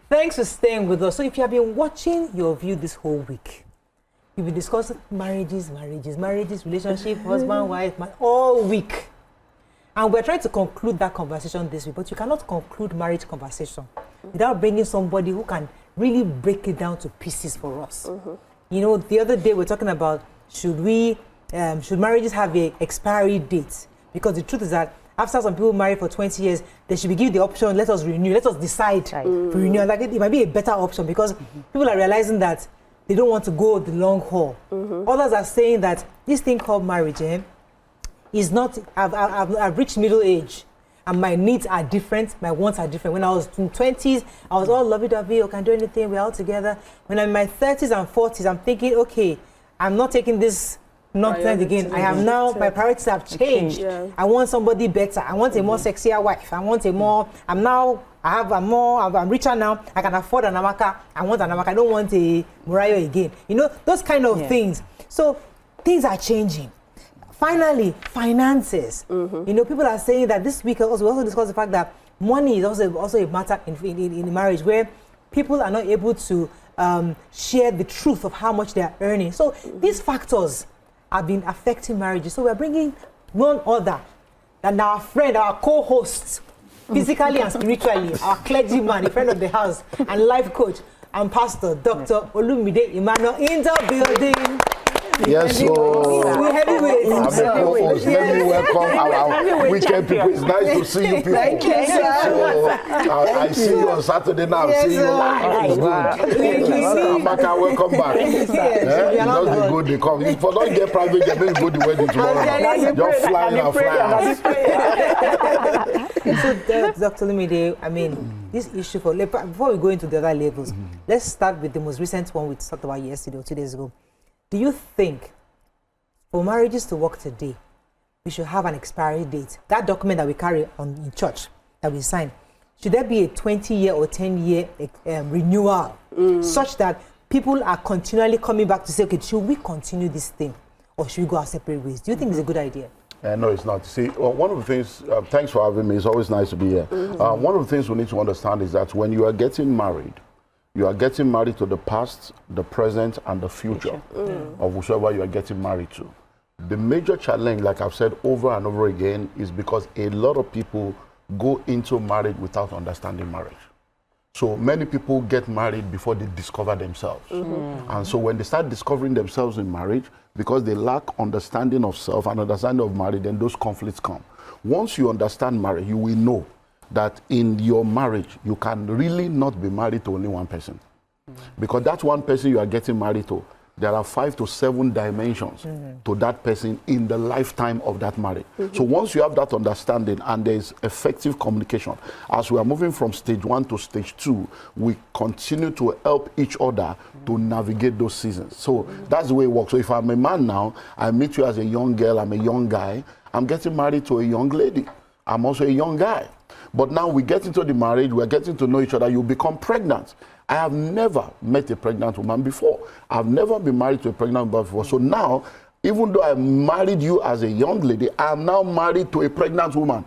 Thanks for staying with us. So if you have been watching Your View this whole week, we've been discussing marriages, relationships, husband, wife, all week. And we're trying to conclude that conversation this week, but you cannot conclude marriage conversation without bringing somebody who can really break it down to pieces for us. You know, the other day we're talking about should marriages have a expiry date? Because the truth is that after some people marry for 20 years, they should be given the option, let us renew, let us decide to renew. Like it might be a better option because people are realizing that they don't want to go the long haul. Others are saying that this thing called marriage is not, I've reached middle age and my needs are different, my wants are different. When I was in 20s, I was all lovey-dovey, can do anything, we're all together. When I'm in my 30s and 40s, I'm thinking, okay, I'm not taking this nonsense again. I have now, my priorities have changed. I want somebody better. I want a more sexier wife. I want a more, I'm richer now. I can afford an Amaka. I want an Amaka. I don't want a Murayo again. You know, those kind of things. So things are changing. Finally, finances. You know, people are saying that this week we also discussed the fact that money is also a matter in marriage where people are not able to share the truth of how much they are earning. So these factors have been affecting marriages. So we're bringing none other than our friend, our co-host, physically and spiritually, our clergyman, a friend of the house, and life coach and pastor, Dr. Olumide Emmanuel, in the building. Yes, so Let me welcome our weekend people. It's nice to see you people. Thank you, sir. So, I see you on Saturday now. Yes, See you live. It's good. Amaka, welcome back. It's not the good they come. If you don't get private, they may go to the wedding tomorrow. Just flying and flying. So, Dr. Olumide, I mean, this issue before we go into the other levels, let's start with the most recent one we talked about yesterday or 2 days ago. Do you think for marriages to work today, we should have an expiry date? That document that we carry in church, that we sign, should there be a 20-year or 10-year renewal such that people are continually coming back to say, okay, should we continue this thing or should we go our separate ways? Do you think it's a good idea? No, it's not. See, one of the things, thanks for having me. It's always nice to be here. One of the things we need to understand is that when you are getting married, you are getting married to the past, the present, and the future of whichever you are getting married to. The major challenge, like I've said over and over again, is because a lot of people go into marriage without understanding marriage. So many people get married before they discover themselves. And so when they start discovering themselves in marriage, because they lack understanding of self and understanding of marriage, then those conflicts come. Once you understand marriage, you will know that in your marriage, you can really not be married to only one person. Because that one person you are getting married to, there are 5 to 7 dimensions to that person in the lifetime of that marriage. So once you have that understanding and there is effective communication, as we are moving from stage 1 to stage 2, we continue to help each other to navigate those seasons. So that's the way it works. So if I'm a man now, I meet you as a young girl, I'm a young guy, I'm getting married to a young lady. I'm also a young guy. But now we get into the marriage, we're getting to know each other, you become pregnant. I have never met a pregnant woman before. I've never been married to a pregnant woman before. So now, even though I married you as a young lady, I am now married to a pregnant woman.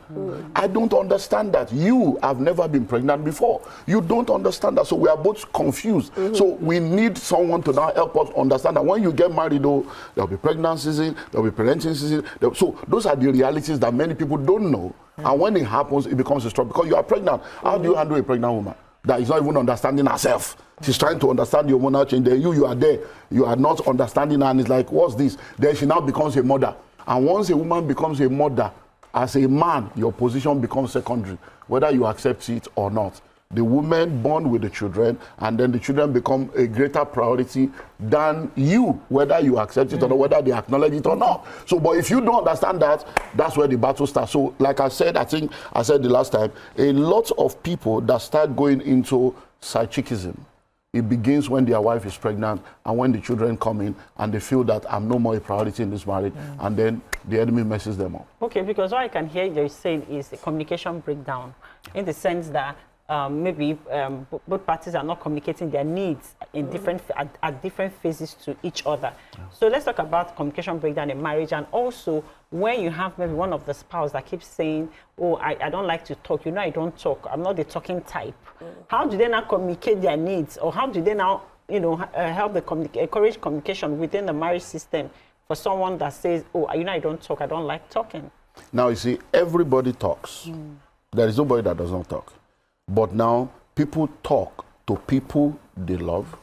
I don't understand that. You have never been pregnant before. You don't understand that. So we are both confused. So we need someone to now help us understand that when you get married, though, there'll be pregnancy season, there'll be parenting season. So those are the realities that many people don't know. And when it happens, it becomes a struggle. Because you are pregnant. How do you handle a pregnant woman that is not even understanding herself? She's trying to understand your hormonal change. Then you are there. You are not understanding her. And it's like, what's this? Then she now becomes a mother. And once a woman becomes a mother, as a man, your position becomes secondary, whether you accept it or not. The woman born with the children, and then the children become a greater priority than you, whether you accept it or not, whether they acknowledge it or not. So, but if you don't understand that, that's where the battle starts. So, like I said, I think I said the last time, a lot of people that start going into psychicism, it begins when their wife is pregnant and when the children come in and they feel that I'm no more a priority in this marriage, and then the enemy messes them up. Okay, because what I can hear you saying is a communication breakdown, in the sense that maybe both parties are not communicating their needs in at different phases to each other. So let's talk about communication breakdown in marriage, and also when you have maybe one of the spouse that keeps saying, oh, I don't like to talk, I don't talk, I'm not the talking type. How do they now communicate their needs, or how do they now help encourage communication within the marriage system for someone that says, oh, I don't talk, I don't like talking? Now, you see, everybody talks. There is nobody that does not talk. But now, people talk to people they love,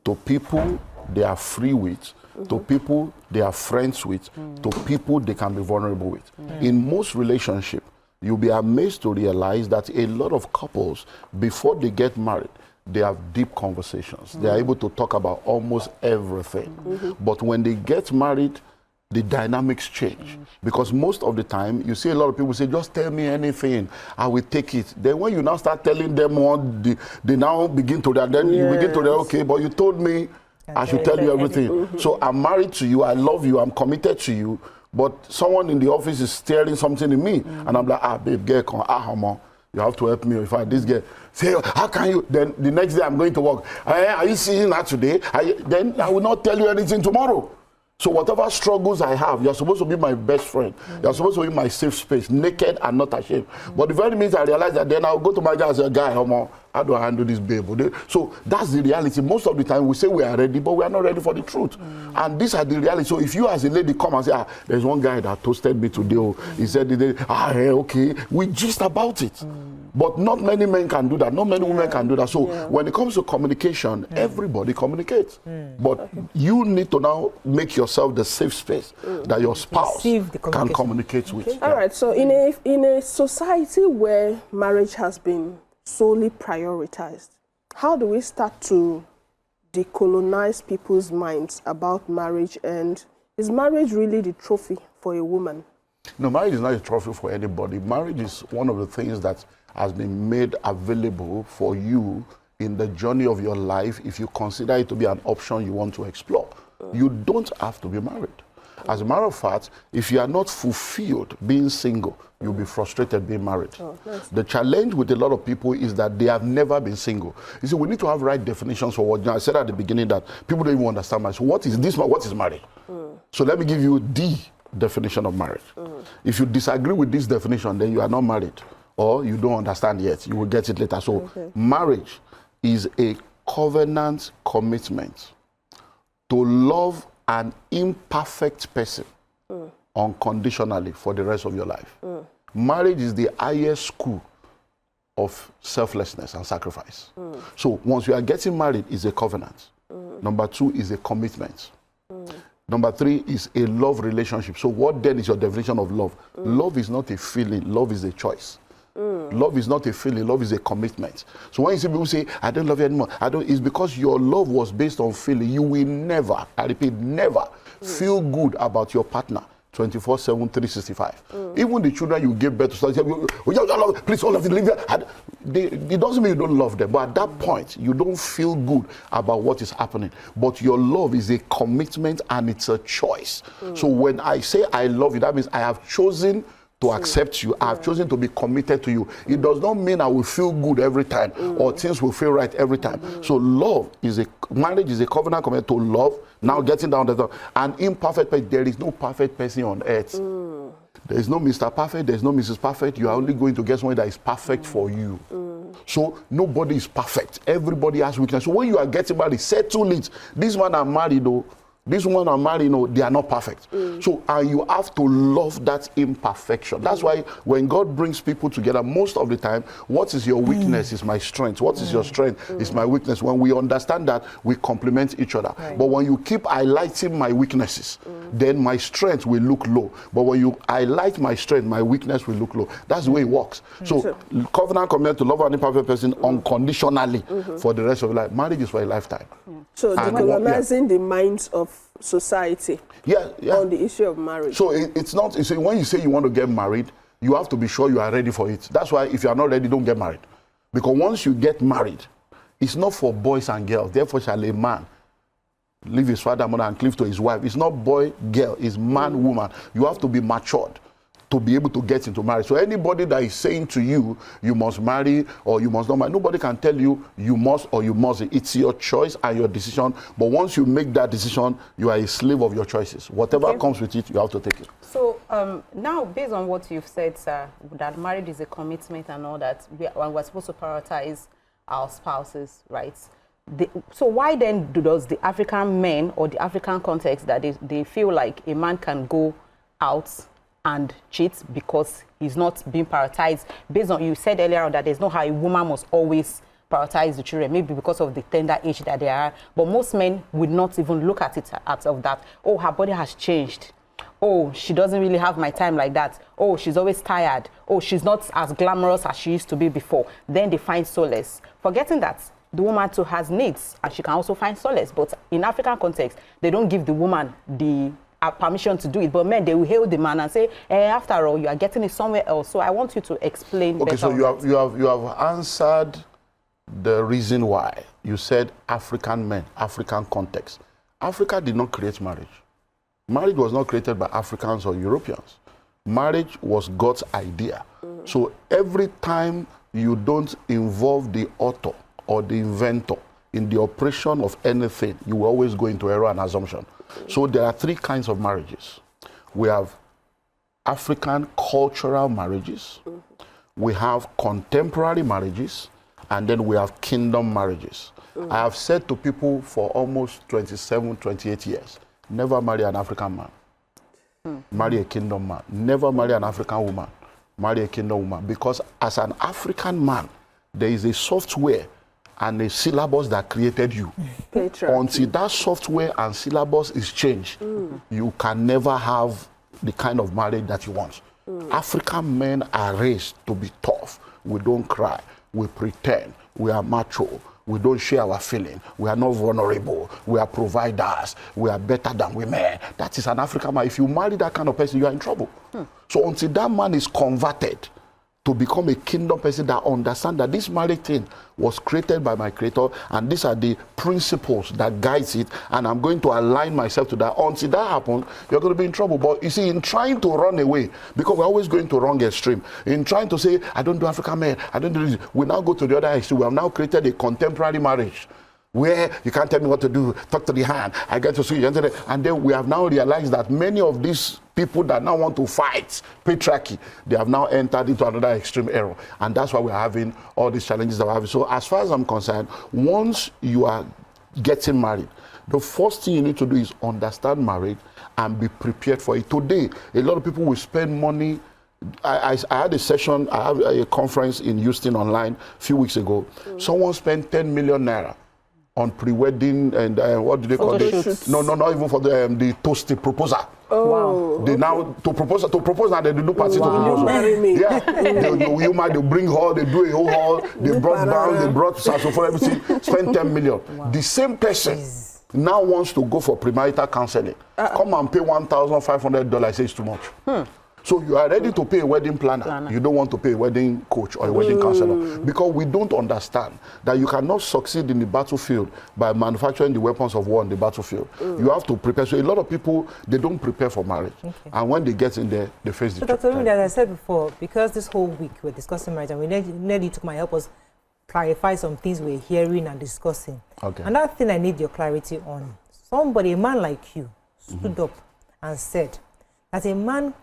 to people they are free with, to people they are friends with, to people they can be vulnerable with. In most relationships, you'll be amazed to realize that a lot of couples, before they get married, they have deep conversations. They are able to talk about almost everything. But when they get married, the dynamics change. Because most of the time, you see a lot of people say, just tell me anything, I will take it. Then when you now start telling them what, they now begin to that, then you begin to say, okay, but you told me I should tell you everything. So I'm married to you, I love you, I'm committed to you, but someone in the office is staring something in me, and I'm like, babe, get on, you have to help me. If this girl say, how can you? Then the next day I'm going to work. Are you seeing that today? Then I will not tell you anything tomorrow. So whatever struggles I have, you're supposed to be my best friend. You're supposed to be my safe space, naked and not ashamed. But the very minute I realize that, then I'll go to my guy and say, guy, how do I handle this babe? So that's the reality. Most of the time we say we are ready, but we are not ready for the truth. And these are the reality. So if you as a lady come and say, there's one guy that toasted me today. He said, okay, we gist about it. But not many men can do that. Not many women can do that. So when it comes to communication, everybody communicates. But you need to now make yourself the safe space that your spouse can communicate with. All right. So in a society where marriage has been solely prioritized, how do we start to decolonize people's minds about marriage? And is marriage really the trophy for a woman? No, marriage is not a trophy for anybody. Marriage is one of the things that has been made available for you in the journey of your life if you consider it to be an option you want to explore. You don't have to be married. As a matter of fact, if you are not fulfilled being single, you'll be frustrated being married. Nice. The challenge with a lot of people is that they have never been single. You see, we need to have right definitions for what, I said at the beginning that people don't even understand marriage. So what is this? What is marriage? So let me give you the definition of marriage. If you disagree with this definition, then you are not married, or you don't understand yet. You will get it later. So marriage is a covenant commitment to love an imperfect person unconditionally for the rest of your life. Marriage is the highest school of selflessness and sacrifice. So once you are getting married, it's a covenant. Number 2 is a commitment. Number 3 is a love relationship. So what then is your definition of love? Love is not a feeling, love is a choice. Love is not a feeling, love is a commitment. So when you see people say, I don't love you anymore, it's because your love was based on feeling. You will never, I repeat, never feel good about your partner 24/7, 365. Even the children you give birth to, please, all of them, leave here. It doesn't mean you don't love them, but at that point, you don't feel good about what is happening. But your love is a commitment and it's a choice. So when I say I love you, that means I have chosen to accept you. I have chosen to be committed to you. It does not mean I will feel good every time or things will feel right every time. So marriage is a covenant commitment to love. Now getting down to the an imperfect person. There is no perfect person on earth. There is no Mr. Perfect. There is no Mrs. Perfect. You are only going to get someone that is perfect for you. So nobody is perfect. Everybody has weakness. So when you are getting married, settle it. This one I'm married though. This one I'm married, they are not perfect. So you have to love that imperfection. That's why when God brings people together, most of the time, what is your weakness is my strength. What is your strength is my weakness. When we understand that, we complement each other. Right. But when you keep highlighting my weaknesses, then my strength will look low. But when you highlight my strength, my weakness will look low. That's the way it works. So covenant commitment to love an imperfect person unconditionally for the rest of your life. Marriage is for a lifetime. So decolonizing the minds of society on the issue of marriage. So it's not, when you say you want to get married, you have to be sure you are ready for it. That's why if you are not ready, don't get married. Because once you get married, it's not for boys and girls. Therefore shall a man leave his father, mother, and cleave to his wife. It's not boy, girl. It's man, woman. You have to be matured to be able to get into marriage. So anybody that is saying to you, you must marry or you must not marry, nobody can tell you you must or you mustn't. It's your choice and your decision. But once you make that decision, you are a slave of your choices. Whatever comes with it, you have to take it. So now, based on what you've said, sir, that marriage is a commitment and all that, we're supposed to prioritize our spouses' rights. So why then does the African men or the African context that they feel like a man can go out and cheat because he's not being prioritized based on, you said earlier on that there's no how a woman must always prioritize the children, maybe because of the tender age that they are, but most men would not even look at it as of that. Oh, her body has changed. Oh, she doesn't really have my time like that. Oh, she's always tired. Oh, she's not as glamorous as she used to be before. Then they find solace, forgetting that the woman too has needs and she can also find solace. But in African context, they don't give the woman the permission to do it, but men, they will hail the man and say, after all, you are getting it somewhere else. So I want you to explain better. So you have answered the reason why. You said African men, African context. Africa did not create marriage. Marriage was not created by Africans or Europeans. Marriage was God's idea. So every time you don't involve the author or the inventor in the operation of anything, you will always go into error and assumption. So there are three kinds of marriages. We have African cultural marriages, we have contemporary marriages, and then we have kingdom marriages. I have said to people for almost 27, 28 years, never marry an African man. Marry a kingdom man. Never marry an African woman. Marry a kingdom woman. Because as an African man, there is a software and a syllabus that created you. Until that software and syllabus is changed, you can never have the kind of marriage that you want. African men are raised to be tough. We don't cry. We pretend. We are macho. We don't share our feeling. We are not vulnerable. We are providers. We are better than women. That is an African man. If you marry that kind of person, you are in trouble. So until that man is converted to become a kingdom person that understands that this marriage thing was created by my creator and these are the principles that guides it and I'm going to align myself to that. Until that happens, you're going to be in trouble. But you see, in trying to run away, because we're always going to wrong extreme, in trying to say, I don't do African men, I don't do this, we now go to the other extreme. We have now created a contemporary marriage where you can't tell me what to do, talk to the hand, I get to see you, and then we have now realized that many of these people that now want to fight patriarchy, they have now entered into another extreme error. And that's why we're having all these challenges that we're having. So as far as I'm concerned, once you are getting married, the first thing you need to do is understand marriage and be prepared for it. Today, a lot of people will spend money. I had a session, I have a conference in Houston online a few weeks ago. Someone spent 10 million naira on pre-wedding and what do they call it? No, not even for the toasty proposal. Oh, they now to propose now they do party to propose. Marry me. Yeah, they bring hall, they do a whole hall, they brought bands, they brought saxophone, everything. Spend 10 million. The same person now wants to go for premarital counseling. Come and pay $1,500. Say it's too much. So you are ready to pay a wedding planner. You don't want to pay a wedding coach or a wedding counselor because we don't understand that you cannot succeed in the battlefield by manufacturing the weapons of war on the battlefield. You have to prepare. So a lot of people, they don't prepare for marriage. And when they get in there, they face the So Dr. Olumide, as I said before, because this whole week we're discussing marriage and we need you to help us clarify some things we're hearing and discussing. Another thing I need your clarity on, somebody, a man like you, stood up and said that a man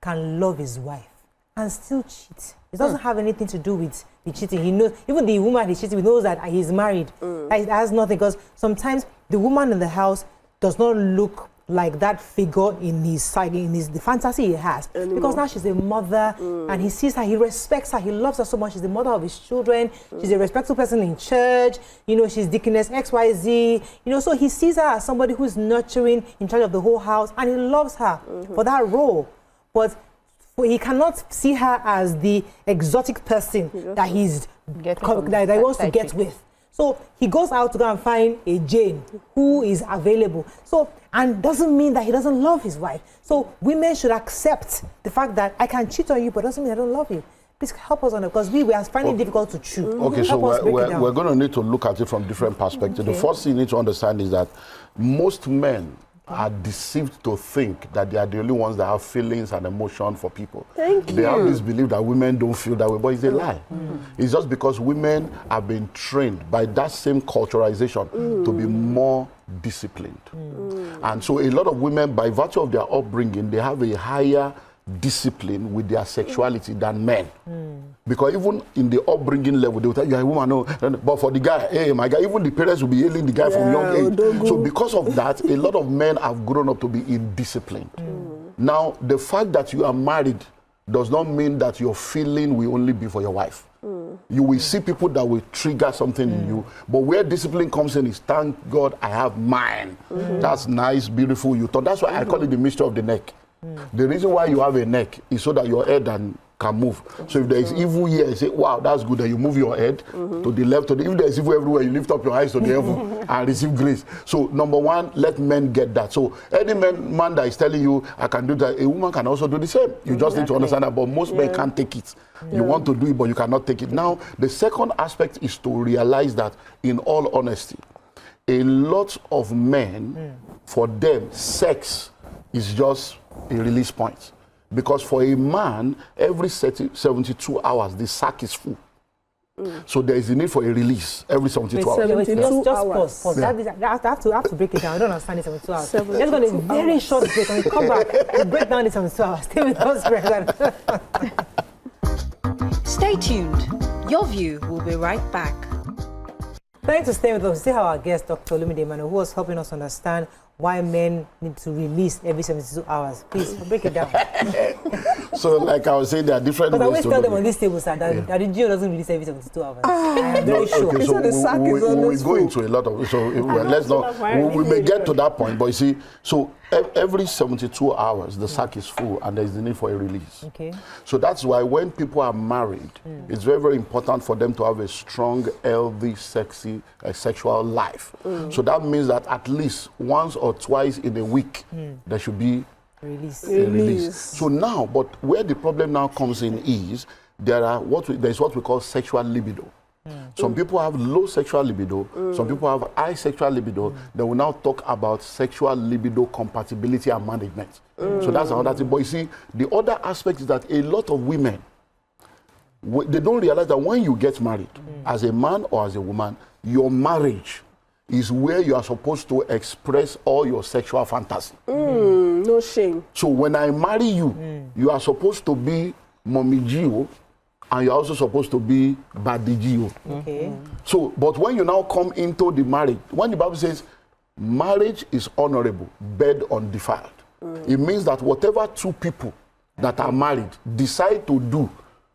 can love his wife and still cheat. It doesn't have anything to do with the cheating. He knows, even the woman he's cheating with knows that he's married. It has nothing, because sometimes the woman in the house does not look like that figure in his side, the fantasy he has. Because now she's a mother and he sees her, he respects her, he loves her so much. She's the mother of his children. She's a respectful person in church. You know, she's deaconess XYZ. You know, so he sees her as somebody who's nurturing, in charge of the whole house, and he loves her for that role. But he cannot see her as the exotic person that he wants to get with. So he goes out to go and find a Jane who is available. So, and doesn't mean that he doesn't love his wife. So women should accept the fact that I can cheat on you, but doesn't mean I don't love you. Please help us on it, because we are finding it difficult to choose. Okay, so we're going to need to look at it from different perspectives. The first thing you need to understand is that most men are deceived to think that they are the only ones that have feelings and emotion for people. Thank They have you. this belief that women don't feel that way, but it's a lie. It's just because women have been trained by that same culturalization to be more disciplined. And so a lot of women, by virtue of their upbringing, they have a higher discipline with their sexuality than men. Because even in the upbringing level, they will tell you, a woman, no. But for the guy, hey, my guy, even the parents will be hailing the guy from young age. So because of that, a lot of men have grown up to be indisciplined. Now, the fact that you are married does not mean that your feeling will only be for your wife. You will see people that will trigger something in you. But where discipline comes in is, thank God I have mine. That's nice, beautiful. You thought. That's why I call it the mystery of the neck. The reason why you have a neck is so that your head can move. So if there is evil here, you say, wow, that's good. Then you move your head to the left. If there is evil everywhere, you lift up your eyes to the heaven and receive grace. So number one, let men get that. So any man that is telling you, I can do that, a woman can also do the same. You just need to understand that, but most men can't take it. You want to do it, but you cannot take it. Now, the second aspect is to realize that, in all honesty, a lot of men, for them, sex is just a release point. Because for a man, every 72 hours, the sack is full. So there is a need for a release every 72 hours. 72 Just hours. pause. I have to break it down. I don't understand the 72 hours. Let's go on a very short break. When we come back, we'll break down the 72 hours. Stay with us, Brendan. Stay tuned. Your View will be right back. Thanks for staying with us. We still have our guest, Dr. Olumide Emmanuel, who was helping us understand why men need to release every 72 hours. Please, break it down. So, like I was saying, there are different But I ways always to tell do them on it. this table, sir, that the GO doesn't release every 72 hours. I am very sure. Okay, so the sack is we always go full. into a lot of, so let's not, we may get to that point, but you see, so every 72 hours, the sack is full and there's the need for a release. Okay. So that's why when people are married, it's very, very important for them to have a strong, healthy, sexy, sexual life. So that means that at least once or twice in a week, there should be Release. a release. So now, but where the problem now comes in is there's what we call sexual libido. Some people have low sexual libido, some people have high sexual libido. They will now talk about sexual libido compatibility and management. So that's another thing. But you see, the other aspect is that a lot of women, they don't realize that when you get married, as a man or as a woman, your marriage is where you are supposed to express all your sexual fantasy. No shame. So when I marry you, you are supposed to be Mommy Gio, and you're also supposed to be Badi Gio. Okay. So, but when you now come into the marriage, when the Bible says marriage is honorable, bed undefiled, it means that whatever two people that are married decide to do,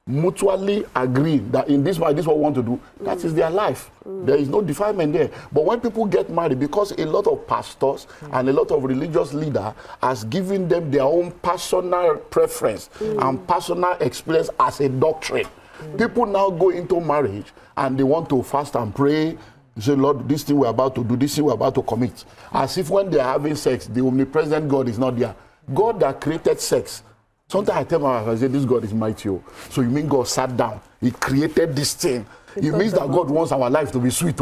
mutually agree that in this marriage, this is what we want to do, that is their life. There is no defilement there. But when people get married, because a lot of pastors and a lot of religious leaders has given them their own personal preference and personal experience as a doctrine, people now go into marriage and they want to fast and pray. Say, Lord, this thing we're about to do, this thing we're about to commit. As if when they're having sex, the omnipresent God is not there. God that created sex. Sometimes I tell my wife, I say, this God is mighty. So you mean God sat down, he created this thing. It means that God wants our life to be sweet.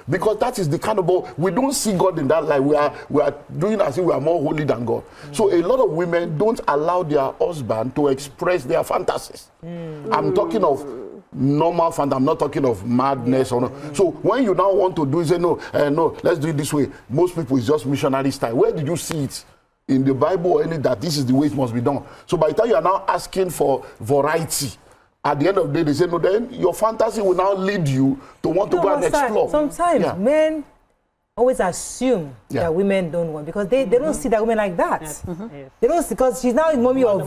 Because that is the kind of, we don't see God in that life. We are doing as if we are more holy than God. So a lot of women don't allow their husband to express their fantasies. I'm talking of normal fantasy. I'm not talking of madness. Or no. So when you now want to do it, say, no, let's do it this way. Most people, it's just missionary style. Where did you see it? In the Bible or any that this is the way it must be done. So by the time you are now asking for variety, at the end of the day, they say, no, then your fantasy will now lead you to want to go and explore. Sometimes men always assume that women don't want, because they don't see that women like that. They don't, because she's now the mommy of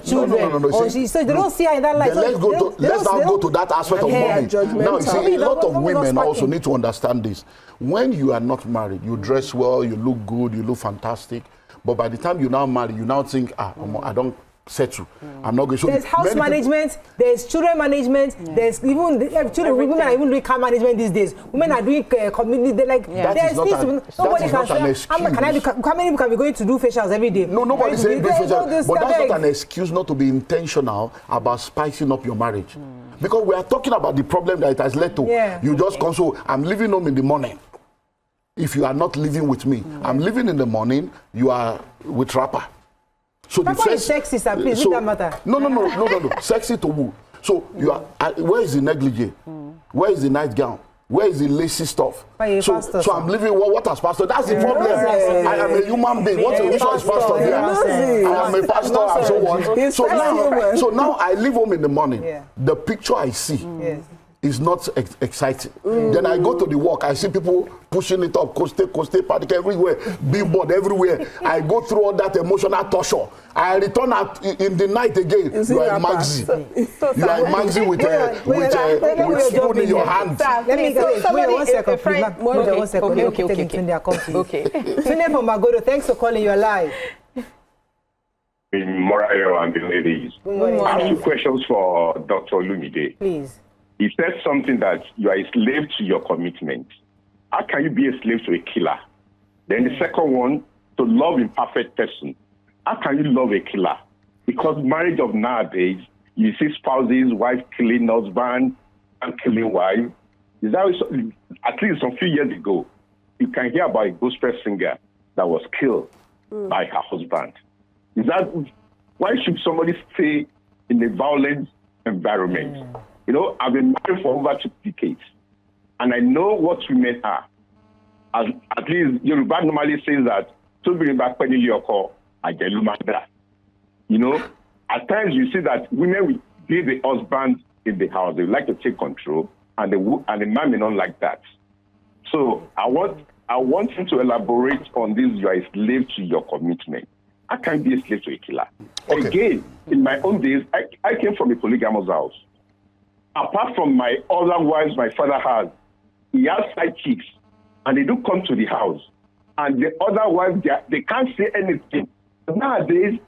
children. No. So they don't see her in that light. Then let's now go to that aspect of mommy. Now, you see, a lot of women also need to understand this. When you are not married, you dress well, you look good, you look fantastic. But by the time you now marry, you now think, I don't settle. I'm not going to. There's house management, there's children management, there's even women are even doing car management these days. Women are doing community. They're like, there's nobody can say, how many people can be going to do facials every day? No, nobody saying do facials. But that's not an excuse not to be intentional about spicing up your marriage. Because we are talking about the problem that it has led to. You just come, so I'm leaving home in the morning. if you are not living with me. I'm living in the morning, you are with rapper. So the Rapper is sexy, sir. Please, leave that matter. No. Sexy to who? So you are. Where is the negligee? Where is the nightgown? Where is the lacy stuff? So I'm living what as pastor? That's the problem. I am a human being. Which one is pastor here? I am a pastor and so on. So now I leave home in the morning. Yeah. The picture I see is not exciting. Then I go to the work. I see people pushing it up, coste, party everywhere, billboard everywhere. I go through all that emotional torture. I return in the night again. You are a Maxi. You are a Maxi with spoon in your hand. Let me go. One second. Okay. Tunde from Magodo, thanks for calling. You're live. Morayo and the ladies. I have 2 questions for Dr. Olumide. Please. He said something that you are a slave to your commitment. How can you be a slave to a killer? Then the second one, to love a perfect person. How can you love a killer? Because marriage of nowadays, you see spouses, wife killing husband, and killing wife. Is that at least some few years ago, you can hear about a gospel singer that was killed by her husband. Is that why should somebody stay in a violent environment? You know, I've been married for over 2 decades, and I know what women are. At least Yoruba normally says that, you know, at times you see that women will be the husband in the house. They like to take control, and the man may not like that. So I want him to elaborate on this. You are a slave to your commitment. I can't be a slave to a killer. Okay. Again, in my own days, I came from a polygamous house. Apart from my other wives my father has, he has 5 chicks, and they do come to the house. And the other wives, they can't say anything. Nowadays,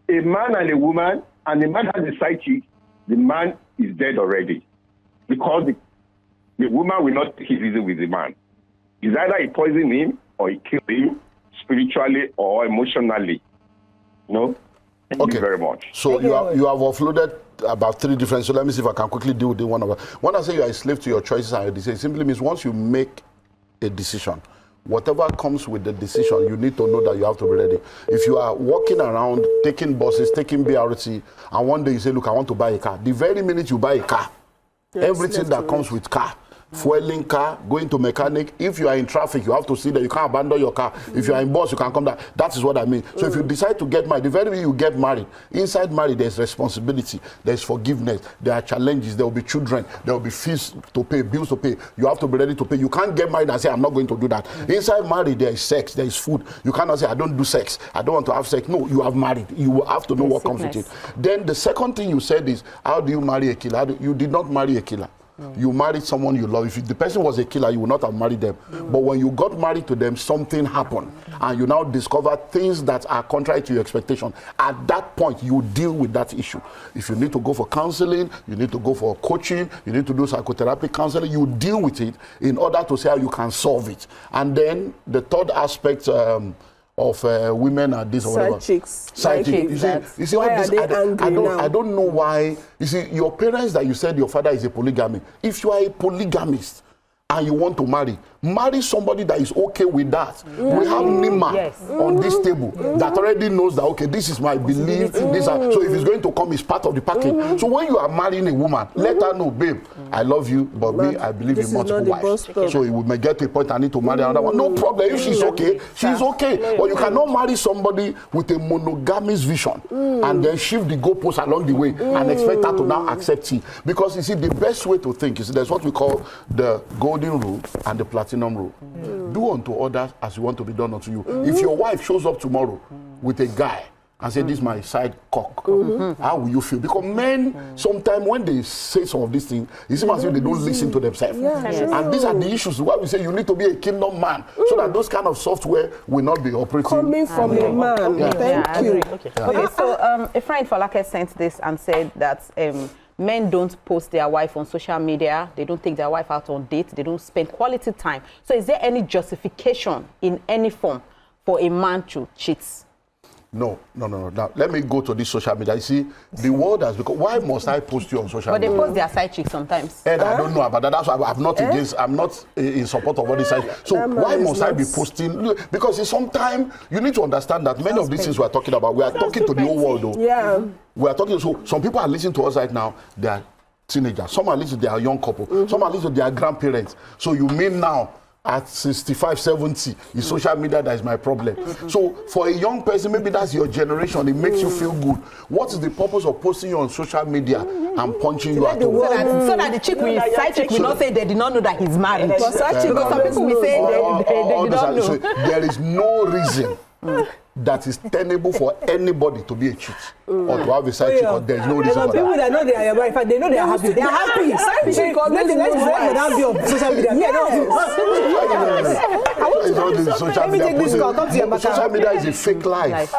a man and a woman, and the man has a side chick, the man is dead already. Because the woman will not take it easy with the man. It's either he poison him, or he kill him, spiritually or emotionally. No? Thank you very much. So you have offloaded about 3 different. So let me see if I can quickly deal with one of them. When I say you are a slave to your choices and your decisions, it simply means once you make a decision, whatever comes with the decision, you need to know that you have to be ready. If you are walking around, taking buses, taking BRT, and one day you say, look, I want to buy a car. The very minute you buy a car, everything that comes with car, fueling car, going to mechanic. If you are in traffic, you have to see that you can't abandon your car. If you are in bus, you can come back. That is what I mean. So if you decide to get married, the very way you get married, inside marriage, there's responsibility, there's forgiveness, there are challenges, there will be children, there will be fees to pay, bills to pay. You have to be ready to pay. You can't get married and say, I'm not going to do that. Inside marriage, there is sex, there is food. You cannot say, I don't do sex, I don't want to have sex. No, you have married. You will have to know what comes with it. Then the second thing you said is, how do you marry a killer? You did not marry a killer. You married someone you love. If the person was a killer, you would not have married them. But when you got married to them, something happened. And you now discover things that are contrary to your expectation. At that point, you deal with that issue. If you need to go for counseling, you need to go for coaching, you need to do psychotherapy counseling, you deal with it in order to see how you can solve it. And then the third aspect of women are this or whatever. Side chicks. You see all this, I don't know why. You see, your parents that you said your father is a polygamy. If you are a polygamist and you want to marry somebody that is okay with that. We have Nima on this table that already knows that, okay, this is my belief. So if it's going to come, it's part of the package. So when you are marrying a woman, let her know, babe, I love you, but me, I believe in multiple wives. So it may get to a point I need to marry another one. No problem. If she's okay, she's okay. But you cannot marry somebody with a monogamous vision and then shift the goalposts along the way and expect her to now accept it. Because you see, the best way to think is there's what we call the golden rule and the platinum rule. Do unto others as you want to be done unto you. If your wife shows up tomorrow with a guy and say, this is my side cock, how will you feel? Because men, sometimes when they say some of these things, it seems as if they don't listen to themselves. And these are the issues why we say you need to be a kingdom man, so that those kind of software will not be operating. Coming from a man. Thank you. Okay, so a friend for Falake sent this and said that men don't post their wife on social media. They don't take their wife out on dates. They don't spend quality time. So is there any justification in any form for a man to cheat? No. Now, let me go to this social media. You see, the world has become... Why must I post you on social But they media? post their side chicks sometimes. I don't know about that. That's why I'm not against... I'm not in support of all this side. So why must I be posting? Because sometimes you need to understand that many of these things we're talking about, we are talking to the whole world, though. Yeah. We are talking... So some people are listening to us right now. They are teenagers. Some are listening to their young couple. Some are listening to their grandparents. So you mean now... At 65, 70, it's social media that is my problem. So for a young person, maybe that's your generation, it makes you feel good. What is the purpose of posting you on social media and punching you out? So that the chick will, side chick will not say they did not know that he's married. But side chick, Because some people will say they did not know. So there is no reason that is tenable for anybody to be a cheat or to have a side chick. Or there's no reason some for people that. that know they are your wife, they know they are happy. They are happy. Side chick, let them be on social media. Social media. Social media is a fake life.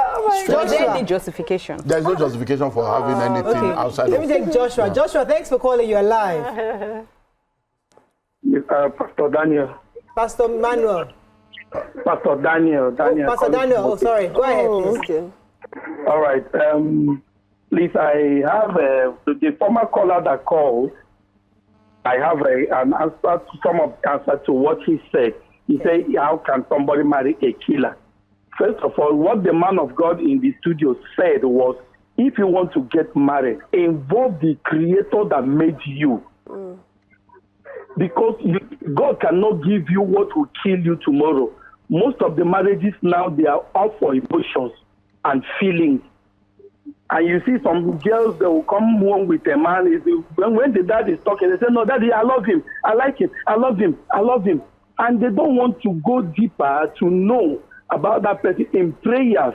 There's any justification. There's no justification for having anything outside Let me take Joshua. Yeah. Joshua, thanks for calling. You're live. Pastor Daniel. Pastor Manuel. Pastor Daniel. Pastor Daniel. Oh, sorry. Go ahead, please. Okay. All right. Please, I have the former caller that called. I have an answer to some of the answer to what he said. He said, "How can somebody marry a killer?" First of all, what the man of God in the studio said was, if you want to get married, involve the Creator that made you. Because God cannot give you what will kill you tomorrow. Most of the marriages now, they are all for emotions and feelings. And you see some girls, they will come home with a man. When the dad is talking, they say, "No, daddy, I love him. I like him. I love him. I love him." And they don't want to go deeper to know about that person in prayers.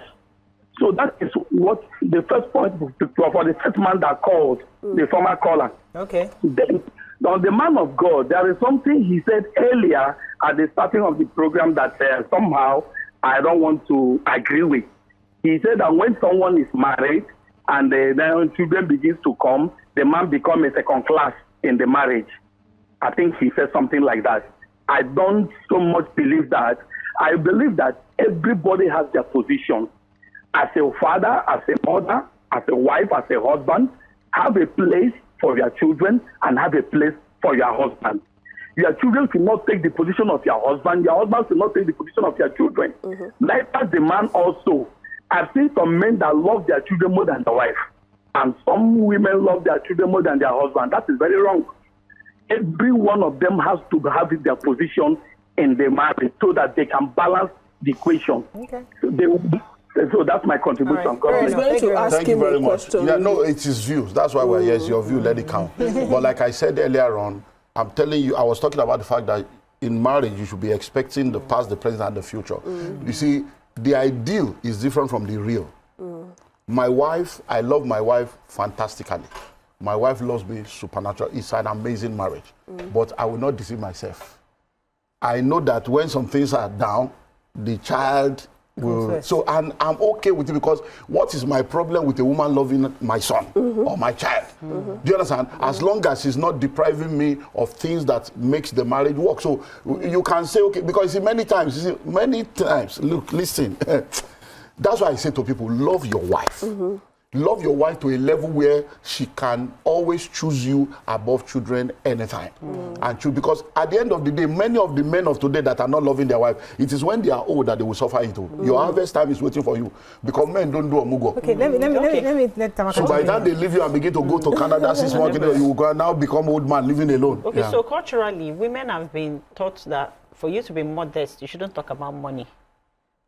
So that is what the first point for the first man that called, the former caller. Okay. Then, on the man of God, there is something he said earlier at the starting of the program that somehow I don't want to agree with. He said that when someone is married and then children begins to come, the man becomes a second class in the marriage. I think he said something like that. I don't so much believe that. I believe that everybody has their position. As a father, as a mother, as a wife, as a husband, have a place for your children and have a place for your husband. Your children should not take the position of your husband. Your husband should not take the position of your children. Likewise, the man also. I've seen some men that love their children more than their wife. And some women love their children more than their husband. That is very wrong. Every one of them has to have their position in the marriage so that they can balance the equation. Okay. So that's my contribution. All right. I was going to ask Thank you him very a much. question. Yeah, no, it's his views. That's why we're here. It's your view. Let it count. But like I said earlier on, I'm telling you, I was talking about the fact that in marriage, you should be expecting the past, the present, and the future. You see, the ideal is different from the real. My wife, I love my wife fantastically. My wife loves me supernatural. It's an amazing marriage. But I will not deceive myself. I know that when some things are down, the child will. So, and I'm okay with it because what is my problem with a woman loving my son or my child? Do you understand? As long as she's not depriving me of things that makes the marriage work. So you can say, okay, because see, many times, look, listen. That's why I say to people, love your wife. Love your wife to a level where she can always choose you above children anytime. And choose, because at the end of the day, many of the men of today that are not loving their wife, it is when they are old that they will suffer into. Your harvest time is waiting for you because men don't do a mugo. Okay, let Tamaka. So by the time they leave you and begin to go to Canada 6 months, you will now become old man living alone. Okay, so culturally, women have been taught that for you to be modest, you shouldn't talk about money,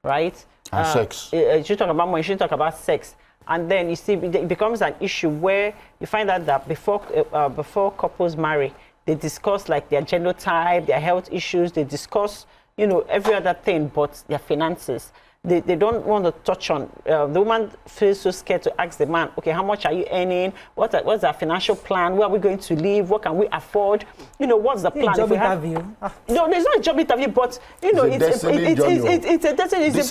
right? And sex. You should talk about money, you shouldn't talk about sex. And then you see, it becomes an issue where you find out that before couples marry, they discuss like their genotype, their health issues, they discuss, every other thing but their finances. They don't want to touch on, the woman feels so scared to ask the man, okay, how much are you earning? What's our financial plan? Where are we going to live? What can we afford? What's the plan? Job interview. No, there's not a job interview, but it's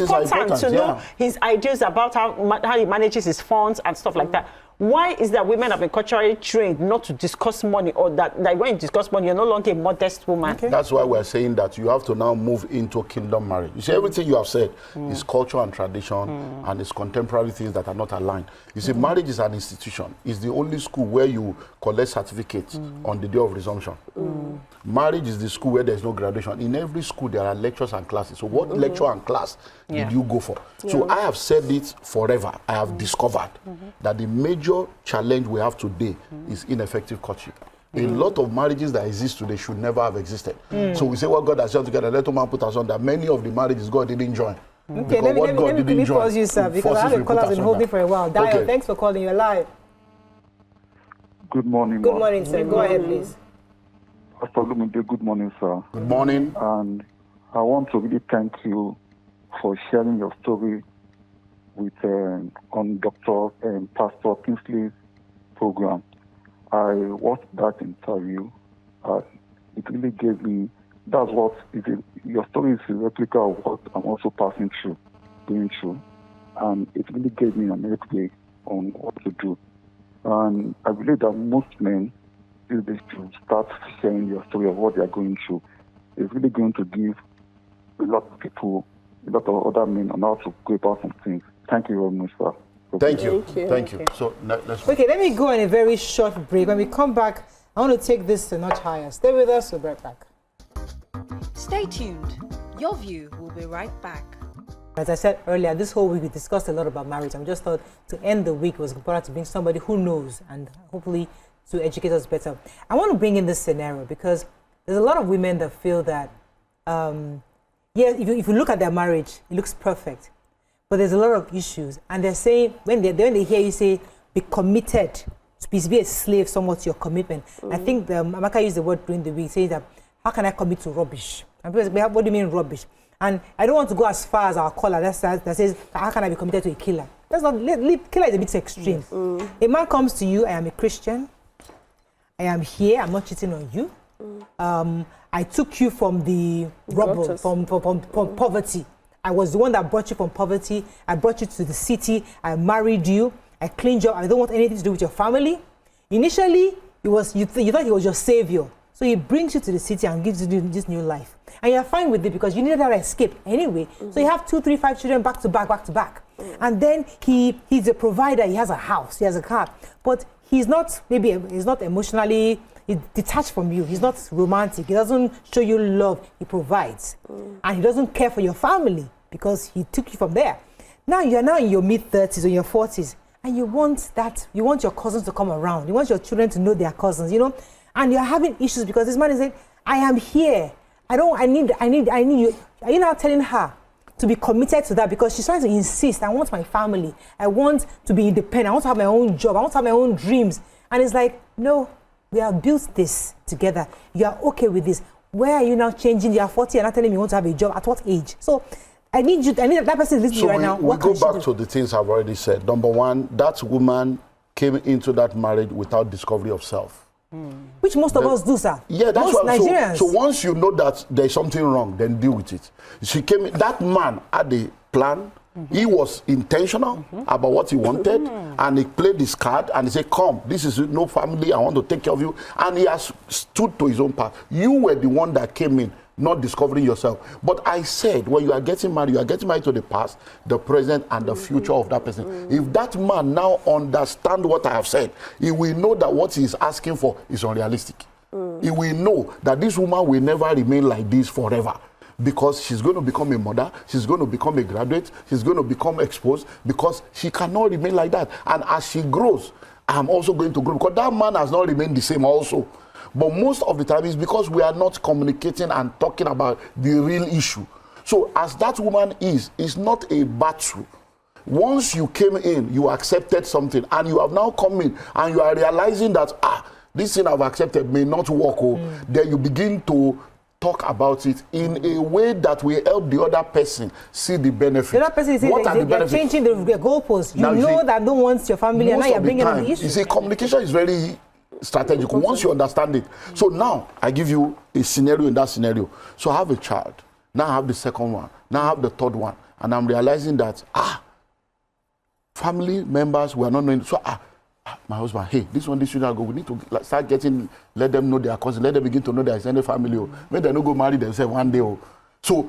important to know his ideas about how he manages his funds and stuff like that. Why is that women have been culturally trained not to discuss money, or that when you discuss money, you're no longer a modest woman? Okay. That's why we're saying that you have to now move into kingdom marriage. You see, everything you have said is culture and tradition and it's contemporary things that are not aligned. You see, marriage is an institution. It's the only school where you collect certificates on the day of resumption. Marriage is the school where there's no graduation. In every school, there are lectures and classes. So what lecture and class did you go for? So I have said it forever. I have discovered that the major challenge we have today is ineffective courtship. A lot of marriages that exist today should never have existed. So we say what God has joined together, let no man put us on, that many of the marriages God didn't join. Okay, let me pause you, sir, because I have a caller been holding for a while. Dio, thanks for calling. You're live. Good morning. Good morning, sir. Go ahead, please. Pastor Olumide, good morning, sir. Good morning. And I want to really thank you for sharing your story with on Dr. Pastor Kingsley's program. I watched that interview. It really gave me, that's what your story is a replica of what I'm also going through. And it really gave me an way on what to do. And I believe that most men, if they should start sharing your story of what they are going through, it's really going to give a lot of people, a lot of other men on how to go about some things. Thank you very much, sir. Thank you. So let's... Okay, let me go on a very short break. When we come back, I want to take this a notch higher. Stay with us, we'll be right back. Stay tuned. Your View will be right back. As I said earlier, this whole week we discussed a lot about marriage. I just thought to end the week was important to bring somebody who knows and hopefully to educate us better. I want to bring in this scenario because there's a lot of women that feel that, if you look at their marriage, it looks perfect. But there's a lot of issues. And they're saying, when they hear you say, be committed, to be a slave somewhat to your commitment. I think Amaka used the word during the week, saying that, how can I commit to rubbish? And people say, what do you mean rubbish? And I don't want to go as far as our caller that says, how can I be committed to a killer? That's not, killer is a bit extreme. A man comes to you, I am a Christian, I am here, I'm not cheating on you. I took you from the rubble, from poverty. I was the one that brought you from poverty. I brought you to the city. I married you. I cleaned you up. I don't want anything to do with your family. Initially, you thought he was your savior. So he brings you to the city and gives you this new life. And you're fine with it because you needed that escape anyway. So you have 2, 3, 5 children back to back. And then he's a provider. He has a house. He has a car. But he's not emotionally detached from you. He's not romantic. He doesn't show you love. He provides. And he doesn't care for your family because he took you from there. Now you're in your mid-30s or your 40s and you want your cousins to come around. You want your children to know their cousins, and you're having issues because this man is saying, I am here. I need you. Are you now telling her to be committed to that because she's trying to insist, I want my family. I want to be independent. I want to have my own job. I want to have my own dreams. And it's like, no, we have built this together. You are okay with this. Where are you now changing? You are 40 and not telling me you want to have a job. At what age? So I need that person listening to you right now. We go back to the things I've already said. Number one, that woman came into that marriage without discovery of self. Which most of us do, sir. Yeah, that's most what. Nigerians. So once you know that there's something wrong, then deal with it. That man had a plan. He was intentional about what he wanted, and he played his card, and he said, come, this is no family, I want to take care of you. And he has stood to his own path. You were the one that came in, not discovering yourself. But I said, when you are getting married to the past, the present, and the future of that person. If that man now understands what I have said, he will know that what he is asking for is unrealistic. He will know that this woman will never remain like this forever. Because she's going to become a mother, she's going to become a graduate, she's going to become exposed, because she cannot remain like that. And as she grows, I'm also going to grow, because that man has not remained the same also. But most of the time, it's because we are not communicating and talking about the real issue. So as that woman is, it's not a battle. Once you came in, you accepted something, and you have now come in, and you are realizing that, this thing I've accepted may not work, then you begin to talk about it in a way that will help the other person see the benefit. The other person is changing the goalposts. You know that don't want your family, and now you're bringing up the issue. You see, communication is very strategic once you understand it. So now I give you a scenario in that scenario. So I have a child. Now I have the second one. Now I have the third one. And I'm realizing that, family members were not knowing. So my husband, hey, this children go, we need to start getting, let them know their cousin, let them begin to know their extended family. When they don't go marry themselves one day. So,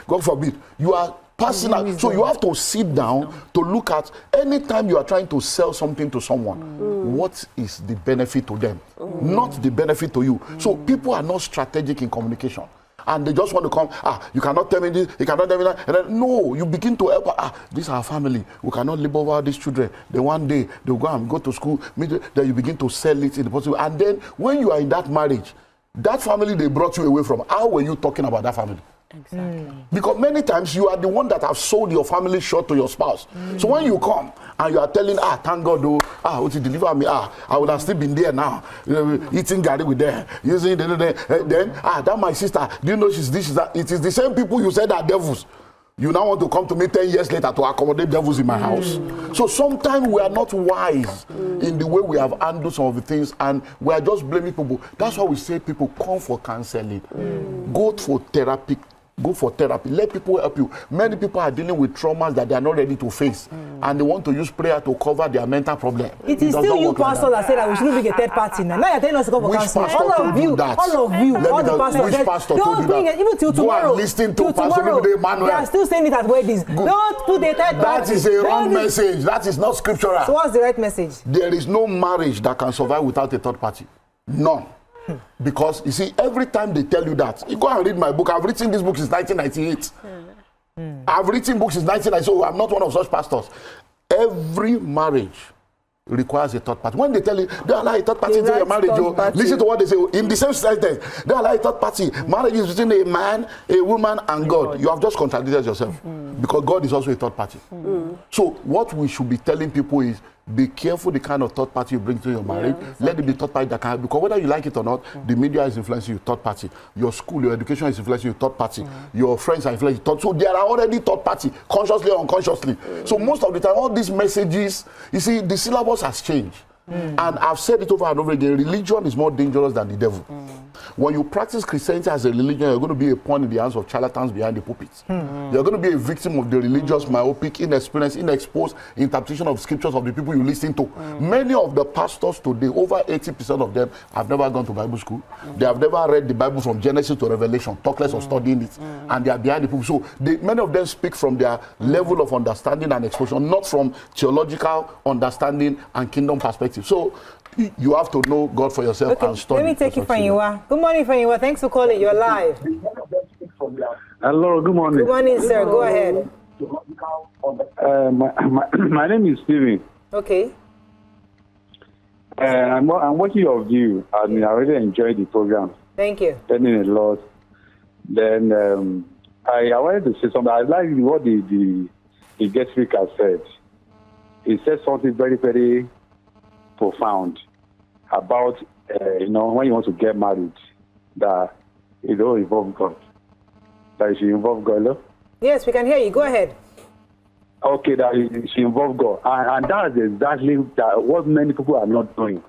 God forbid, you are passing out. So you have to sit down to look at, anytime you are trying to sell something to someone, what is the benefit to them? Not the benefit to you. So people are not strategic in communication. And they just want to come, you cannot tell me this, you cannot tell me that. And then, no, you begin to help, this is our family. We cannot live over these children. Then one day, they'll go to school, then you begin to sell it in the possible. And then, when you are in that marriage, that family they brought you away from, how were you talking about that family? Exactly. Because many times you are the one that have sold your family short to your spouse. So when you come and you are telling, thank God, what you deliver me, I would have still been there now, eating gari with them, using then that my sister, do you know she's this, that? It is the same people you said are devils. You now want to come to me 10 years later to accommodate devils in my house. So sometimes we are not wise in the way we have handled some of the things, and we are just blaming people. That's why we say people come for counseling, go for therapy. Go for therapy. Let people help you. Many people are dealing with traumas that they are not ready to face, and they want to use prayer to cover their mental problem. It is still you, pastor, that said that we shouldn't bring a third party now. Now you're telling us to come for counseling. All of you, all the pastors. Which pastor told you that? Even till tomorrow. Listen to Pastor Olumide Emmanuel. They are still saying it at weddings. Don't put a third party. That is a wrong message. That is not scriptural. So what's the right message? There is no marriage that can survive without a third party. None. Because, you see, every time they tell you that, you go and read my book. I've written this book since 1998. I've written books since 1998, so I'm not one of such pastors. Every marriage requires a third party. When they tell you, they allow a third party into your marriage, listen to what they say. In the same sentence, they allow a third party. Marriage is between a man, a woman, and God. You have just contradicted yourself. Because God is also a third party. So what we should be telling people is, be careful the kind of third party you bring to your marriage. Exactly. Let it be third party that can, because whether you like it or not, the media is influencing you, third party. Your school, your education is influencing you, third party. Your friends are influencing you, third. So there are already third party, consciously or unconsciously. So most of the time, all these messages, you see, the syllabus has changed. And I've said it over and over again, religion is more dangerous than the devil. When you practice Christianity as a religion, you're going to be a pawn in the hands of charlatans behind the pulpit. You're going to be a victim of the religious, myopic, inexperienced, inexposed interpretation of scriptures of the people you listen to. Many of the pastors today, over 80% of them, have never gone to Bible school. They have never read the Bible from Genesis to Revelation, talk less of studying it. And they are behind the pulpit. So many of them speak from their level of understanding and exposure, not from theological understanding and kingdom perspective. So you have to know God for yourself and study. Let me take you Fanyiwa. Good morning, Fanyiwa. Thanks for calling. You're live. Hello, good morning. Good morning, sir. Go ahead. My name is Steven. Okay. I'm watching your view. I mean, I really enjoyed the program. Thank you. Learning a lot. Then I wanted to say something. I like what the guest speaker said. He said something very, very profound about when you want to get married, that you don't involve God, that you should involve God. No? Yes, we can hear you. Go ahead. Okay, that you should involve God, and that's exactly what many people are not doing.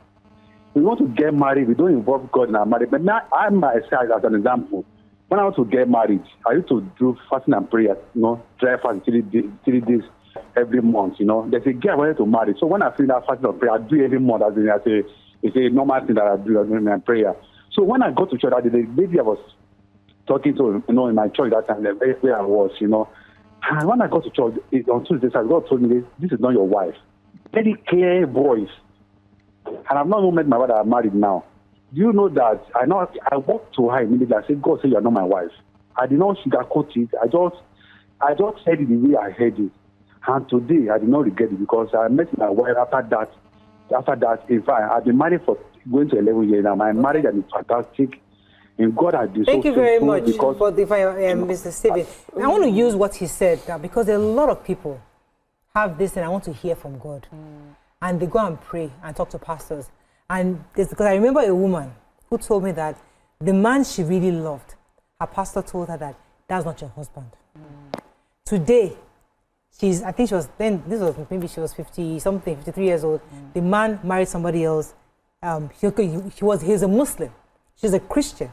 We want to get married, we don't involve God in our marriage. But now, I myself, as an example, when I want to get married, I used to do fasting and prayer, dry fast 3 days every month, There's a girl I wanted to marry. So when I feel that fasting and prayer, I do it every month. It's a normal thing that I do in my prayer. So when I go to church, the lady I was talking to, in my church that time, where I was, and when I got to church on Tuesday, God told me, this is not your wife. Very clear voice. And I've not even met my wife that I'm married now. Do you know that I walked to her immediately. I said, God said you're not my wife. I did not sugarcoat it. I just said it the way I heard it. And today, I did not regret it because I met my wife after that. In fact, I've been married for going to 11 years now. My marriage has been fantastic. And God has been Thank you very much for the Mr. Steven. I want to use what he said because a lot of people have this and I want to hear from God. And they go and pray and talk to pastors. And because I remember a woman who told me that the man she really loved, her pastor told her that that's not your husband. Today, I think she was, then this was, maybe she was 50-something, 53 years old. The man married somebody else. He's a Muslim. She's a Christian.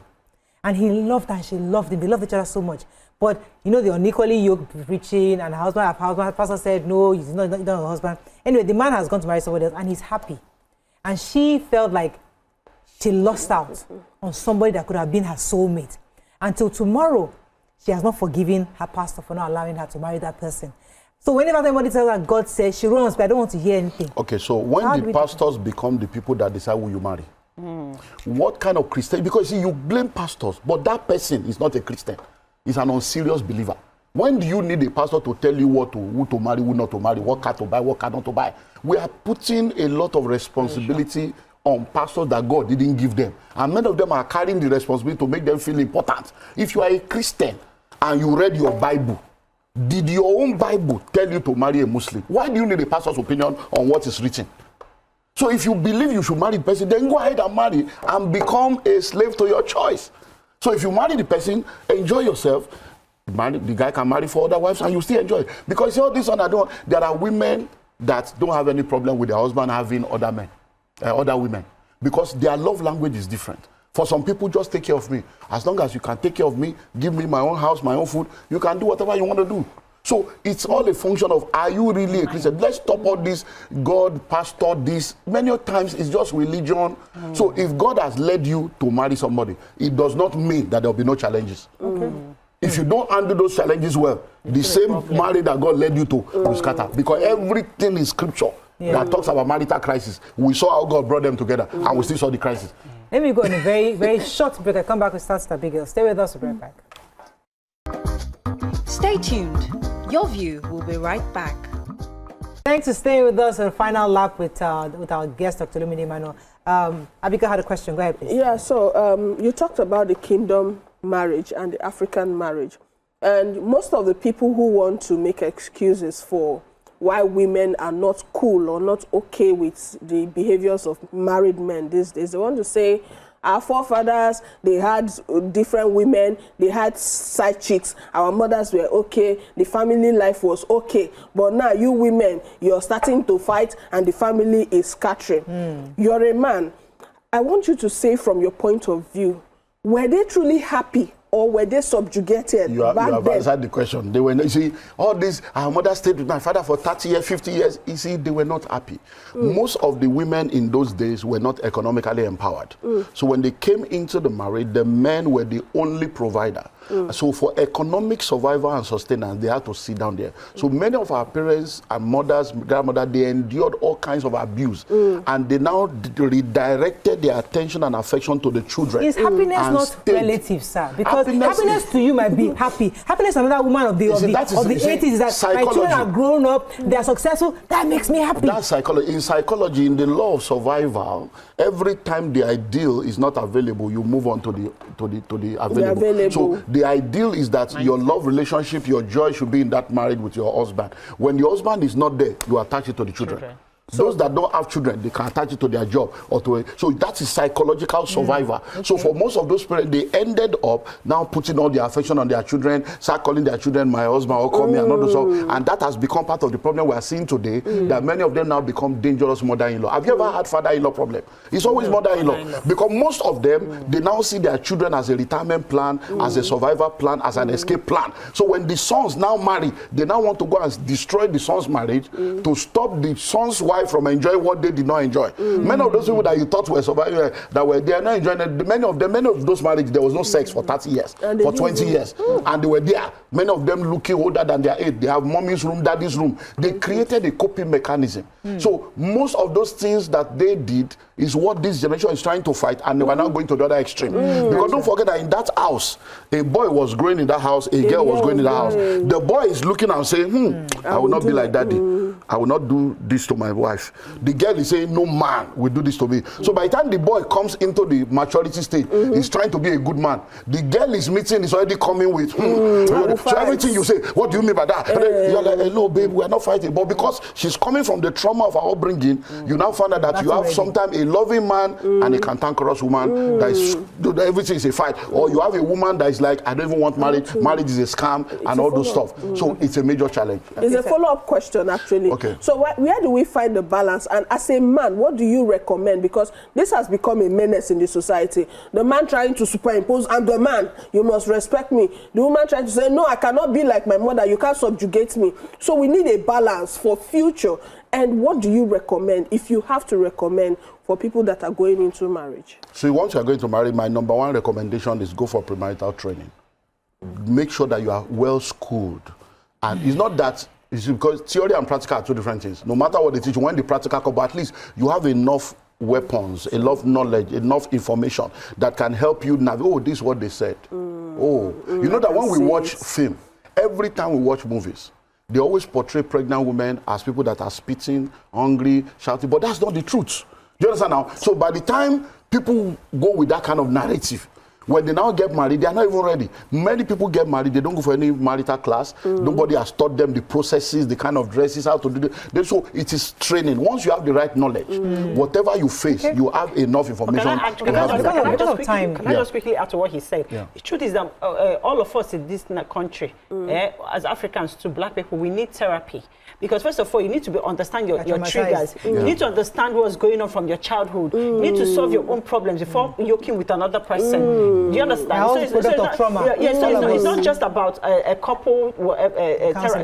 And he loved her and she loved him. They loved each other so much. But you know, the unequally yoked preaching, and husband, pastor said no, he's not a husband. Anyway, the man has gone to marry somebody else, and he's happy. And she felt like she lost out on somebody that could have been her soulmate. Until tomorrow, she has not forgiven her pastor for not allowing her to marry that person. So whenever somebody tells her God says, she runs, but I don't want to hear anything. Okay, so when the pastors become the people that decide who you marry, what kind of Christian? Because see, you blame pastors, but that person is not a Christian. He's an unserious believer. When do you need a pastor to tell you who to marry, who not to marry, what car to buy, what car not to buy? We are putting a lot of responsibility on pastors that God didn't give them. And many of them are carrying the responsibility to make them feel important. If you are a Christian and you read your Bible, did your own Bible tell you to marry a Muslim? Why do you need a pastor's opinion on what is written? So if you believe you should marry the person, then go ahead and marry and become a slave to your choice. So if you marry the person, enjoy yourself. The guy can marry 4 other wives and you still enjoy it. Because all this one, there are women that don't have any problem with their husband having other men, other women. Because their love language is different. For some people, just take care of me. As long as you can take care of me, give me my own house, my own food, you can do whatever you want to do. So it's all a function of, are you really a Christian? Let's stop all this, God, pastor, this. Many times it's just religion. So if God has led you to marry somebody, it does not mean that there will be no challenges. Okay. If you don't handle those challenges well, the same marriage that God led you to will scatter. Because everything in scripture that talks about marital crisis, we saw how God brought them together and we still saw the crisis. Let me go on a very, very short break. I come back with Stats Abigail. Stay with us, we'll be right back. Stay tuned. Your View will be right back. Thanks for staying with us on the final lap with our guest, Dr. Olumide Emmanuel. Abigail had a question. Go ahead, please. Yeah, so you talked about the kingdom marriage and the African marriage. And most of the people who want to make excuses for why women are not cool or not okay with the behaviors of married men these days, they want to say, our forefathers, they had different women, they had side chicks, our mothers were okay, the family life was okay. But now you women, you're starting to fight and the family is scattering. You're a man. I want you to say from your point of view, were they truly happy or were they subjugated? You have answered the question. They were, you see, all this, our mother stayed with my father for 30 years, 50 years. You see, they were not happy. Most of the women in those days were not economically empowered. So when they came into the marriage, the men were the only provider. So for economic survival and sustenance, they had to sit down there. So many of our parents and mothers, grandmothers, they endured all kinds of abuse. And they now redirected their attention and affection to the children. Is happiness not relative, sir? Because happiness to you might be happy. Happiness to another woman of the 80s is that my children are grown up, they are successful, that makes me happy. That's psychology. In psychology, in the law of survival, every time the ideal is not available, you move on to the available. So the ideal is that your love relationship, your joy should be in that marriage with your husband. When your husband is not there, you attach it to the children. So those that don't have children, they can attach it to their job or to so that is psychological survival. So for most of those parents, they ended up now putting all their affection on their children, start calling their children my husband or call me and all those stuff. And that has become part of the problem we are seeing today, that many of them now become dangerous mother-in-law. Have you ever had father-in-law problem? It's always mother-in-law. Because most of them, they now see their children as a retirement plan, as a survival plan, as an escape plan. So when the sons now marry, they now want to go and destroy the son's marriage to stop the son's wife from enjoying what they did not enjoy. Many of those people that you thought were surviving, they are not enjoying it. Many of those marriages, there was no sex for 30 years, for 20 years. And they were there. Many of them looking older than their age. They have mommy's room, daddy's room. They created a coping mechanism. So most of those things that they did is what this generation is trying to fight, and they were now going to the other extreme. Because don't forget that in that house, a boy was growing in that house, a girl was growing in that house. The boy is looking and saying, I will not be like daddy. I will not do this to my wife. The girl is saying, no man will do this to me. So by the time the boy comes into the maturity stage, he's trying to be a good man. The girl is meeting, is already coming with, so everything you say, what do you mean by that? And then you're like, hello, babe, we're not fighting. But because she's coming from the trauma of our upbringing, you now find out that you have sometimes a loving man and a cantankerous woman that is, everything is a fight. Or you have a woman that is like, I don't even want marriage. Marriage is a scam and all those stuff. So it's a major challenge. It's a follow-up question, actually. Okay. So where do we find the balance? And as a man, what do you recommend? Because this has become a menace in the society. The man trying to superimpose, I'm the man, you must respect me. The woman trying to say, no, I cannot be like my mother, you can't subjugate me. So we need a balance for future. And what do you recommend, if you have to recommend, for people that are going into marriage? So once you are going to marry, my number one recommendation is go for premarital training. Make sure that you are well schooled. And it's not that, it's because theory and practical are two different things. No matter what they teach, when the practical comes, but at least you have enough weapons, enough knowledge, enough information that can help you navigate. Oh, this is what they said. You know that when we watch film, every time we watch movies, they always portray pregnant women as people that are spitting, hungry, shouting, but that's not the truth. Do you understand now? So by the time people go with that kind of narrative, when they now get married, they are not even ready. Many people get married, they don't go for any marital class. Nobody has taught them the processes, the kind of dresses, how to do it. So it is training. Once you have the right knowledge, whatever you face, you have enough information. Can I just quickly add to what he said? Yeah. The truth is that all of us in this country, as Africans, to black people, we need therapy. Because first of all, you need to understand your triggers. You need to understand what's going on from your childhood. You need to solve your own problems before yoking with another person. Do you understand? So it's not just about a couple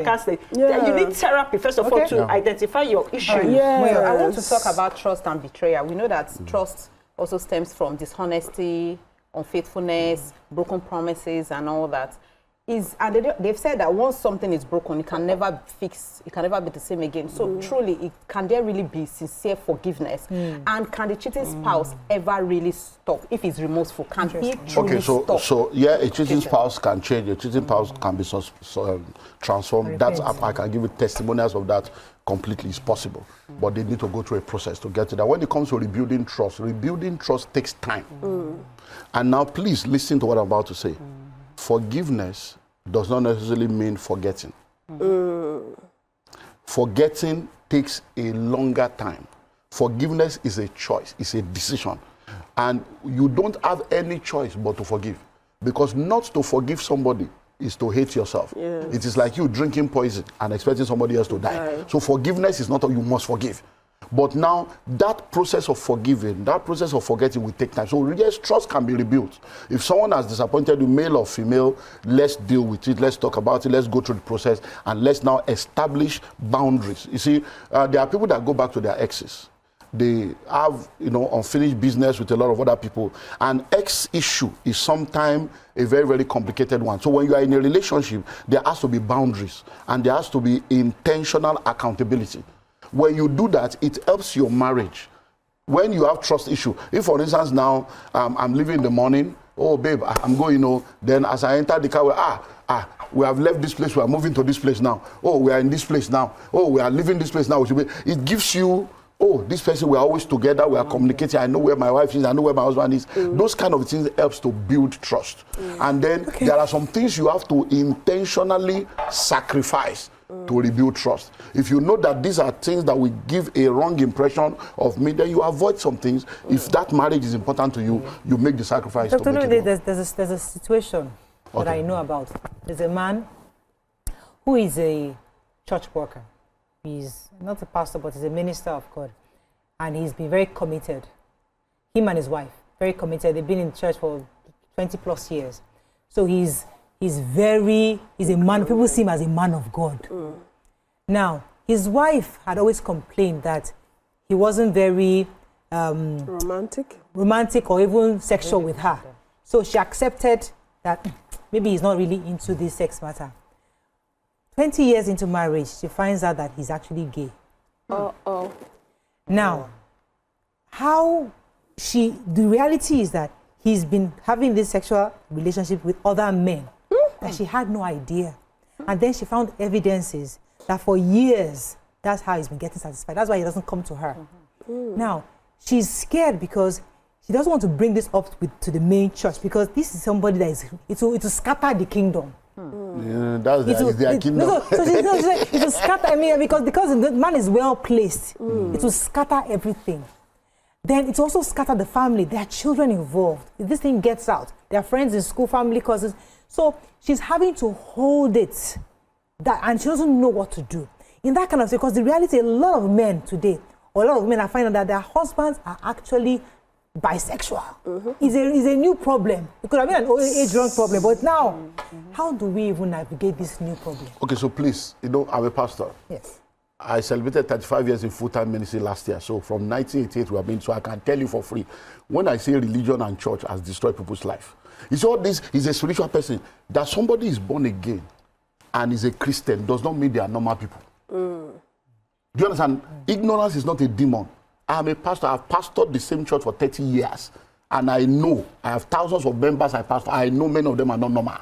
counseling. You need therapy, first of all, to identify your issues. I want to talk about trust and betrayal. We know that trust also stems from dishonesty, unfaithfulness, broken promises, and all that. And they've said that once something is broken, it can never fix, it can never be the same again. So truly, can there really be sincere forgiveness? And can the cheating spouse ever really stop if he's remorseful? Can he truly stop? So yeah, a cheating spouse can change. A cheating spouse can be transformed. That's I can give you testimonials of that. Completely is possible, but they need to go through a process to get to that. When it comes to rebuilding trust takes time. And now, please listen to what I'm about to say. Forgiveness does not necessarily mean forgetting. Forgetting takes a longer time. Forgiveness is a choice, it's a decision. And you don't have any choice but to forgive. Because not to forgive somebody is to hate yourself. Yes. It is like you drinking poison and expecting somebody else to die. So forgiveness is not that you must forgive. But now, that process of forgiving, that process of forgetting will take time. So yes, trust can be rebuilt. If someone has disappointed you, male or female, let's deal with it, let's talk about it, let's go through the process, and let's now establish boundaries. You see, there are people that go back to their exes. They have, unfinished business with a lot of other people. And ex issue is sometimes a very, very complicated one. So when you are in a relationship, there has to be boundaries, and there has to be intentional accountability. When you do that, it helps your marriage. When you have trust issue, if for instance now I'm leaving in the morning, oh babe, I'm going, then as I enter the car, we have left this place, we are moving to this place now. Oh, we are in this place now. Oh, we are leaving this place now. It gives you, oh, this person, we are always together, we are communicating, I know where my wife is, I know where my husband is. Those kind of things helps to build trust. And then there are some things you have to intentionally sacrifice to rebuild trust. If you know that these are things that will give a wrong impression of me, then you avoid some things. If that marriage is important to you, you make the sacrifice. Dr. Olumide, there's a situation that I know about. There's a man who is a church worker. He's not a pastor, but he's a minister of God. And he's been very committed. Him and his wife, very committed. They've been in church for 20 plus years. So he's a man, people see him as a man of God. Now, his wife had always complained that he wasn't very romantic or even sexual with her. So she accepted that maybe he's not really into this sex matter. 20 years into marriage, she finds out that he's actually gay. Now, the reality is that he's been having this sexual relationship with other men that she had no idea. And then she found evidences that for years, that's how he's been getting satisfied. That's why he doesn't come to her. Now, she's scared because she doesn't want to bring this up to the main church, because this is somebody that it will scatter the kingdom. Yeah, that's their kingdom. It will scatter, because the man is well placed. It will scatter everything. Then it also scatter the family. There are children involved. If this thing gets out, there are friends in school, family, cousins. So she's having to hold it, and she doesn't know what to do. in that kind of, because the reality, a lot of men today, or a lot of women are finding that their husbands are actually bisexual. It's a new problem. It could have been an age-long problem, but now, how do we even navigate this new problem? Okay, so please, you know, I'm a pastor. Yes. I celebrated 35 years in full-time ministry last year. So from 1988, we have been, so I can tell you for free. When I say religion and church has destroyed people's life, it's all this is a spiritual person. That somebody is born again and is a Christian does not mean they are normal people. Do you understand? Ignorance is not a demon. I'm a pastor. I've pastored the same church for 30 years. And I know, I have thousands of members I pastor. I know many of them are not normal.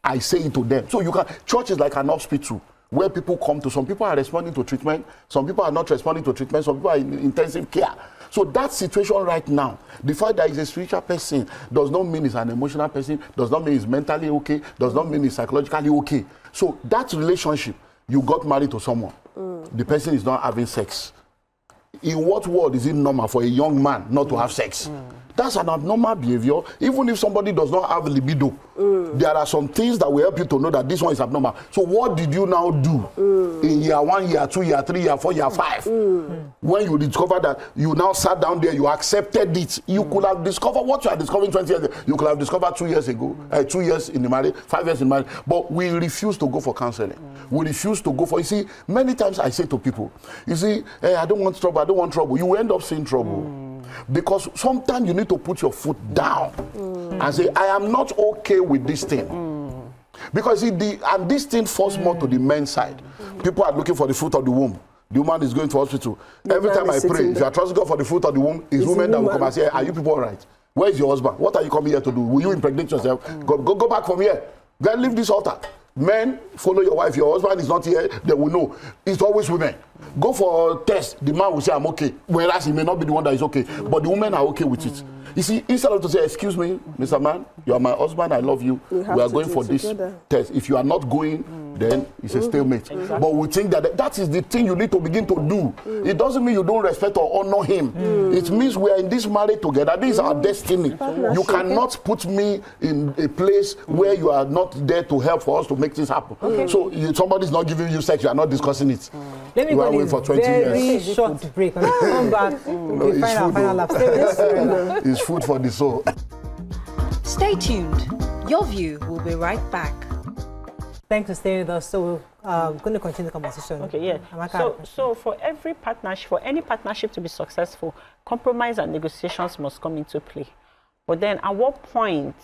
I say it to them. So you can, church is like an hospital where people come to. Some people are responding to treatment. Some people are not responding to treatment. Some people are in intensive care. So that situation right now, the fact that he's a spiritual person does not mean he's an emotional person, does not mean he's mentally okay, does not mean he's psychologically okay. So that relationship, you got married to someone. The person is not having sex. In what world is it normal for a young man not to have sex? That's an abnormal behavior. Even if somebody does not have libido, there are some things that will help you to know that this one is abnormal. So what did you now do in year 1, year 2, year 3, year 4, year 5? When you discover that you now sat down there, you accepted it. You could have discovered what you are discovering 20 years ago. You could have discovered 2 years ago, 2 years in the marriage, 5 years in marriage. But we refuse to go for counseling. We refuse to go for, you see, many times I say to people, you see, hey, I don't want trouble, I don't want trouble. You will end up seeing trouble. Because sometimes you need to put your foot down and say, I am not okay with this thing. Because and this thing falls more to the men's side. People are looking for the fruit of the womb. The woman is going to hospital. Every time I pray, if you are trusting God for the fruit of the womb, it's women that will come and say, are you people all right? Where is your husband? What are you coming here to do? Will you impregnate yourself? Go back from here. Go and leave this altar. Men, follow your wife. Your husband is not here, they will know. It's always women. Go for a test. The man will say, I'm okay. Whereas he may not be the one that is okay. But the women are okay with it. You see, instead of to say, excuse me, Mr. Man, you are my husband, I love you. We are going for this test. If you are not going, then it's a stalemate. Exactly. But we think that is the thing you need to begin to do. It doesn't mean you don't respect or honor him. It means we are in this marriage together. This is our destiny. You cannot put me in a place where you are not there to help for us to make this happen. So somebody's not giving you sex, you are not discussing it. Let me go on for 20 years. Short break. When we come back, we find our final lap. It's food for the soul. Stay tuned. Your View will be right back. Thanks for staying with us. So we're going to continue the conversation. Okay, yeah. So for every partnership, for any partnership to be successful, compromise and negotiations must come into play. But then at what point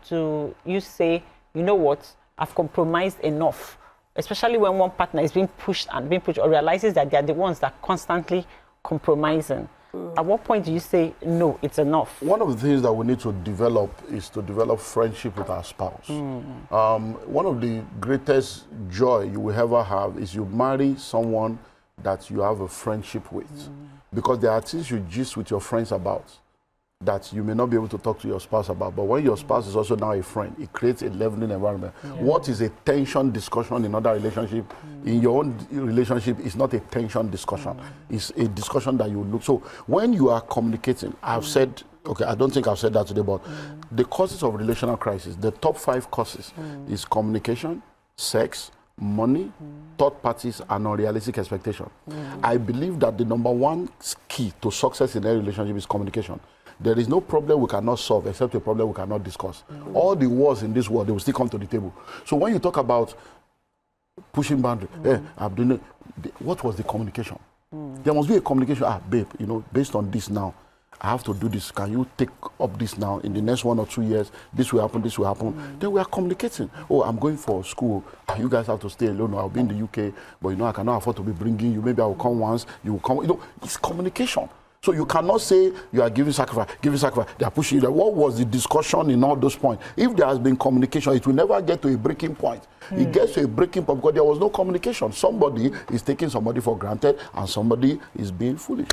do you say, you know what, I've compromised enough? Especially when one partner is being pushed or realizes that they're the ones that are constantly compromising. At what point do you say, no, it's enough? One of the things that we need to develop is to develop friendship with our spouse. One of the greatest joy you will ever have is you marry someone that you have a friendship with. Because there are things you gist with your friends about that you may not be able to talk to your spouse about. But when your spouse is also now a friend, it creates a leveling environment. What is a tension discussion in other relationship? In your own relationship, it's not a tension discussion. It's a discussion that you look. So when you are communicating, I've said, okay, I don't think I've said that today, but the causes of relational crisis, the top 5 causes is communication, sex, money, third parties, and unrealistic expectation. I believe that the number 1 key to success in a relationship is communication. There is no problem we cannot solve except a problem we cannot discuss. All the wars in this world, they will still come to the table. So when you talk about pushing boundary, I'm doing it, what was the communication? There must be a communication. Babe, you know, based on this now, I have to do this. Can you take up this now? In the next 1 or 2 years, this will happen, this will happen. Then we are communicating. Oh, I'm going for school. You guys have to stay alone. I'll be in the UK, but you know, I cannot afford to be bringing you. Maybe I will come once, you will come. You know, it's communication. So you cannot say you are giving sacrifice. They are pushing you. What was the discussion in all those points? If there has been communication, it will never get to a breaking point. It gets to a breaking point because there was no communication. Somebody is taking somebody for granted and somebody is being foolish.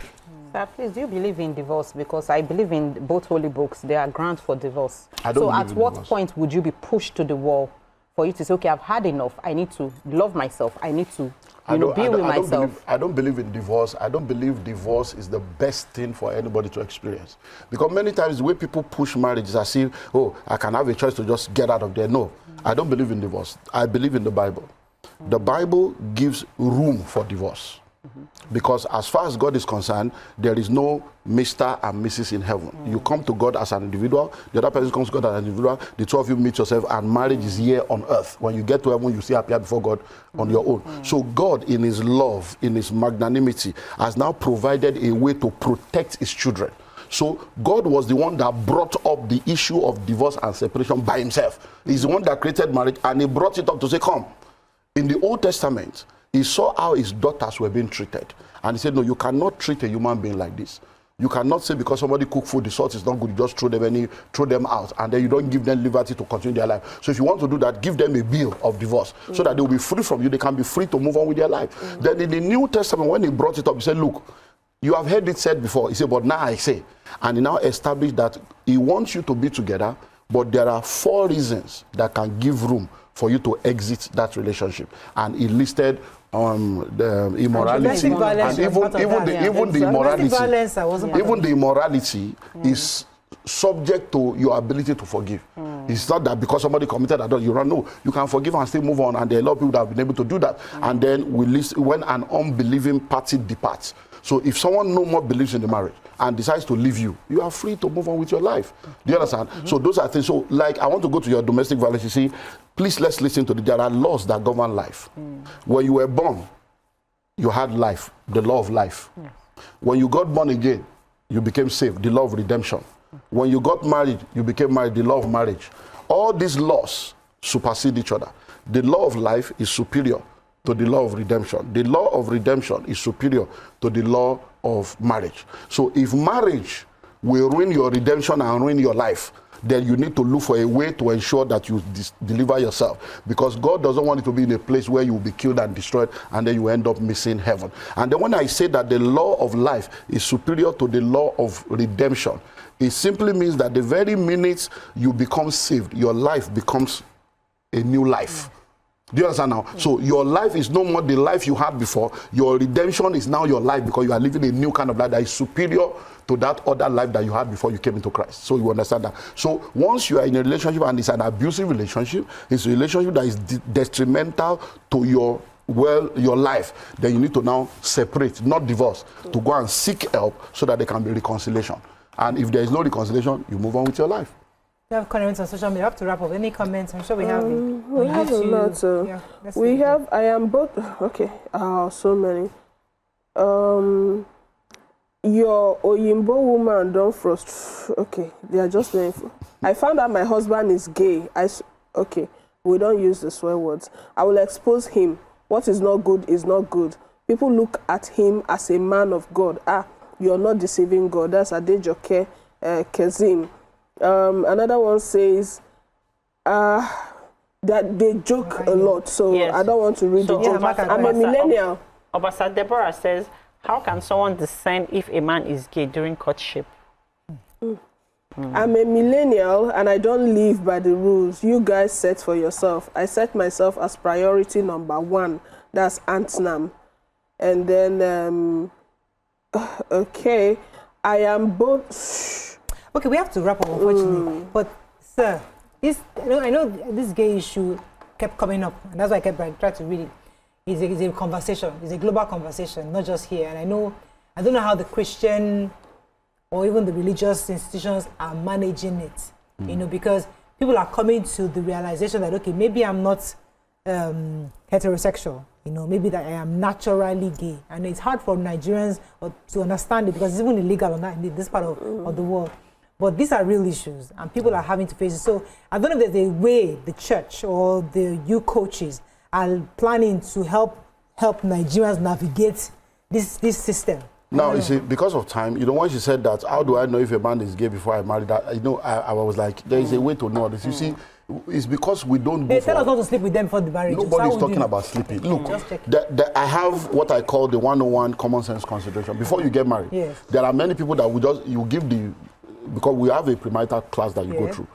Sir, please, do you believe in divorce? Because I believe in both holy books. There are grounds for divorce. So at what point would you be pushed to the wall for you to say, okay, I've had enough. I need to love myself. I need to be with myself. I don't believe in divorce. I don't believe divorce is the best thing for anybody to experience. Because many times the way people push marriage is as if, oh, I can have a choice to just get out of there. No, I don't believe in divorce. I believe in the Bible. the Bible gives room for divorce. Because as far as God is concerned, there is no Mr. and Mrs. in heaven. You come to God as an individual, the other person comes to God as an individual, the two of you meet yourself, and marriage is here on earth. When you get to heaven, you see appear before God on your own. So God, in his love, in his magnanimity, has now provided a way to protect his children. So God was the one that brought up the issue of divorce and separation by himself. He's the one that created marriage, and he brought it up to say, come. In the Old Testament, he saw how his daughters were being treated. And he said, no, you cannot treat a human being like this. You cannot say because somebody cooked food, the salt is not good, you just throw them out, and then you don't give them liberty to continue their life. So if you want to do that, give them a bill of divorce so that they will be free from you. They can be free to move on with their life. Then in the New Testament, when he brought it up, he said, look, you have heard it said before. He said, but now I say. And he now established that he wants you to be together, but there are 4 reasons that can give room for you to exit that relationship. And he listed the immorality, and even the immorality is subject to your ability to forgive. It's not that because somebody committed adultery, you run. No, you can forgive and still move on. And there are a lot of people that have been able to do that. And then we list when an unbelieving party departs. So if someone no more believes in the marriage and decides to leave you, you are free to move on with your life. Do you understand? So those are things. So like I want to go to your domestic violence. You see, please let's listen to there are laws that govern life. When you were born, you had life, the law of life. When you got born again, you became saved, the law of redemption. When you got married, you became married, the law of marriage. All these laws supersede each other. The law of life is superior to the law of redemption. The law of redemption is superior to the law of marriage. So if marriage will ruin your redemption and ruin your life, then you need to look for a way to ensure that you deliver yourself. Because God doesn't want you to be in a place where you will be killed and destroyed and then you end up missing heaven. And then when I say that the law of life is superior to the law of redemption, it simply means that the very minute you become saved, your life becomes a new life. Do you understand now? So your life is no more the life you had before. Your redemption is now your life because you are living a new kind of life that is superior to that other life that you had before you came into Christ. So you understand that. So once you are in a relationship and it's an abusive relationship, it's a relationship that is detrimental to your life, then you need to now separate, not divorce, to go and seek help so that there can be reconciliation. And if there is no reconciliation, you move on with your life. We have comments on social media. We have to wrap up. Any comments? I'm sure we have. We have a lot. We have. I am both. Okay. So many. Your Oyimbo woman don't frost. Okay, they are just saying. I found out my husband is gay. Okay, we don't use the swear words. I will expose him. What is not good is not good. People look at him as a man of God. You are not deceiving God. That's Adejoke Kezim. Another one says that they joke a lot, so yes. I don't want to read the joke. I'm a millennial. Obasa Deborah says, how can someone discern if a man is gay during courtship? I'm a millennial and I don't live by the rules you guys set for yourself. I set myself as priority number 1. That's Antnam. And then, okay, I am both... Okay, we have to wrap up, unfortunately. But, sir, I know this gay issue kept coming up, and that's why I kept trying to read it. It's a conversation. It's a global conversation, not just here. And I don't know how the Christian or even the religious institutions are managing it, because people are coming to the realization that, okay, maybe I'm not heterosexual, maybe that I am naturally gay. And it's hard for Nigerians to understand it because it's even illegal in this part of the world. But these are real issues, and people are having to face it. So I don't know if there's a way the church or the youth coaches are planning to help Nigerians navigate this system. Now, you see, because of time, when she said that, how do I know if a man is gay before I marry that? I was like, there is a way to know this. You see, it's because we don't go tell us not to sleep with them for the marriage. Nobody's talking about sleeping. Look, I have what I call the 101 common sense consideration. Before you get married, there are many people that you give because we have a premarital class that you go through.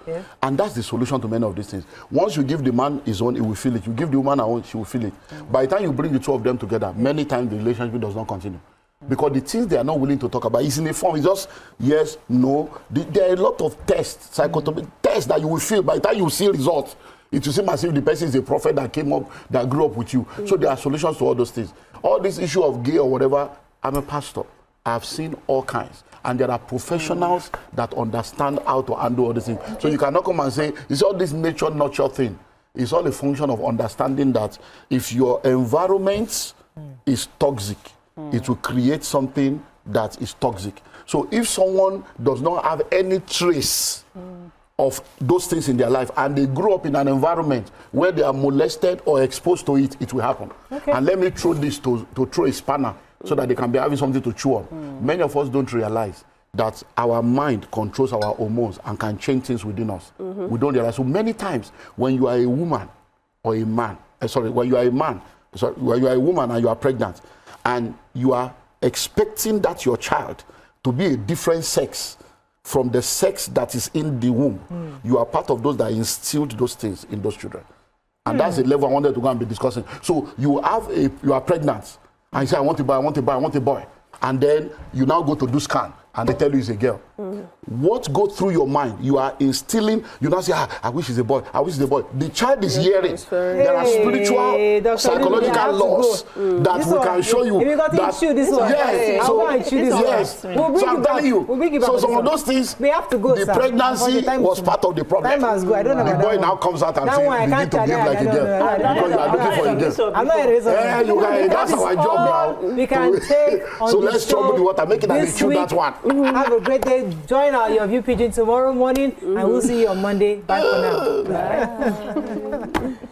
And that's the solution to many of these things. Once you give the man his own, he will feel it. You give the woman her own, she will feel it. By the time you bring the two of them together, many times the relationship does not continue. Because the things they are not willing to talk about is in a form. It's just yes, no. There are a lot of tests, psychotomic tests that you will feel. By the time you see results, It will seem as if the person is a prophet that came up, that grew up with you. So there are solutions to all those things. All this issue of gay or whatever, I'm a pastor. I've seen all kinds. And there are professionals that understand how to handle all these things. So you cannot come and say, it's all this nature, nurture thing. It's all a function of understanding that if your environment is toxic, it will create something that is toxic. So if someone does not have any trace of those things in their life and they grow up in an environment where they are molested or exposed to it, it will happen. Okay. And let me throw this to throw a spanner so that they can be having something to chew on. Many of us don't realize that our mind controls our hormones and can change things within us. We don't realize. So many times when you are a woman or a man, when you are a man, when you are a woman and you are pregnant and you are expecting that your child to be a different sex from the sex that is in the womb, you are part of those that instilled those things in those children. And that's the level I wanted to go and be discussing. So you are pregnant and you say, I want a boy. And then you now go to do scan and they tell you it's a girl. What goes through your mind? You are instilling, you now say, I wish it's a boy, I wish it's a boy. The child is hearing. There are spiritual, psychological laws that we can show you. If you got to chew this one, yes. So I'm telling you. So some of those things, we have to go, the pregnancy was part of the problem. Time has go. I don't know the boy now comes out and says, begin to behave like a girl. Because you are looking for a girl. I'm not a reason. That's our job now. We can take on so let's trouble the water, make it and chew that one. Have a great day. Join your View Pigeon tomorrow morning, and we'll see you on Monday. Bye for now. Bye.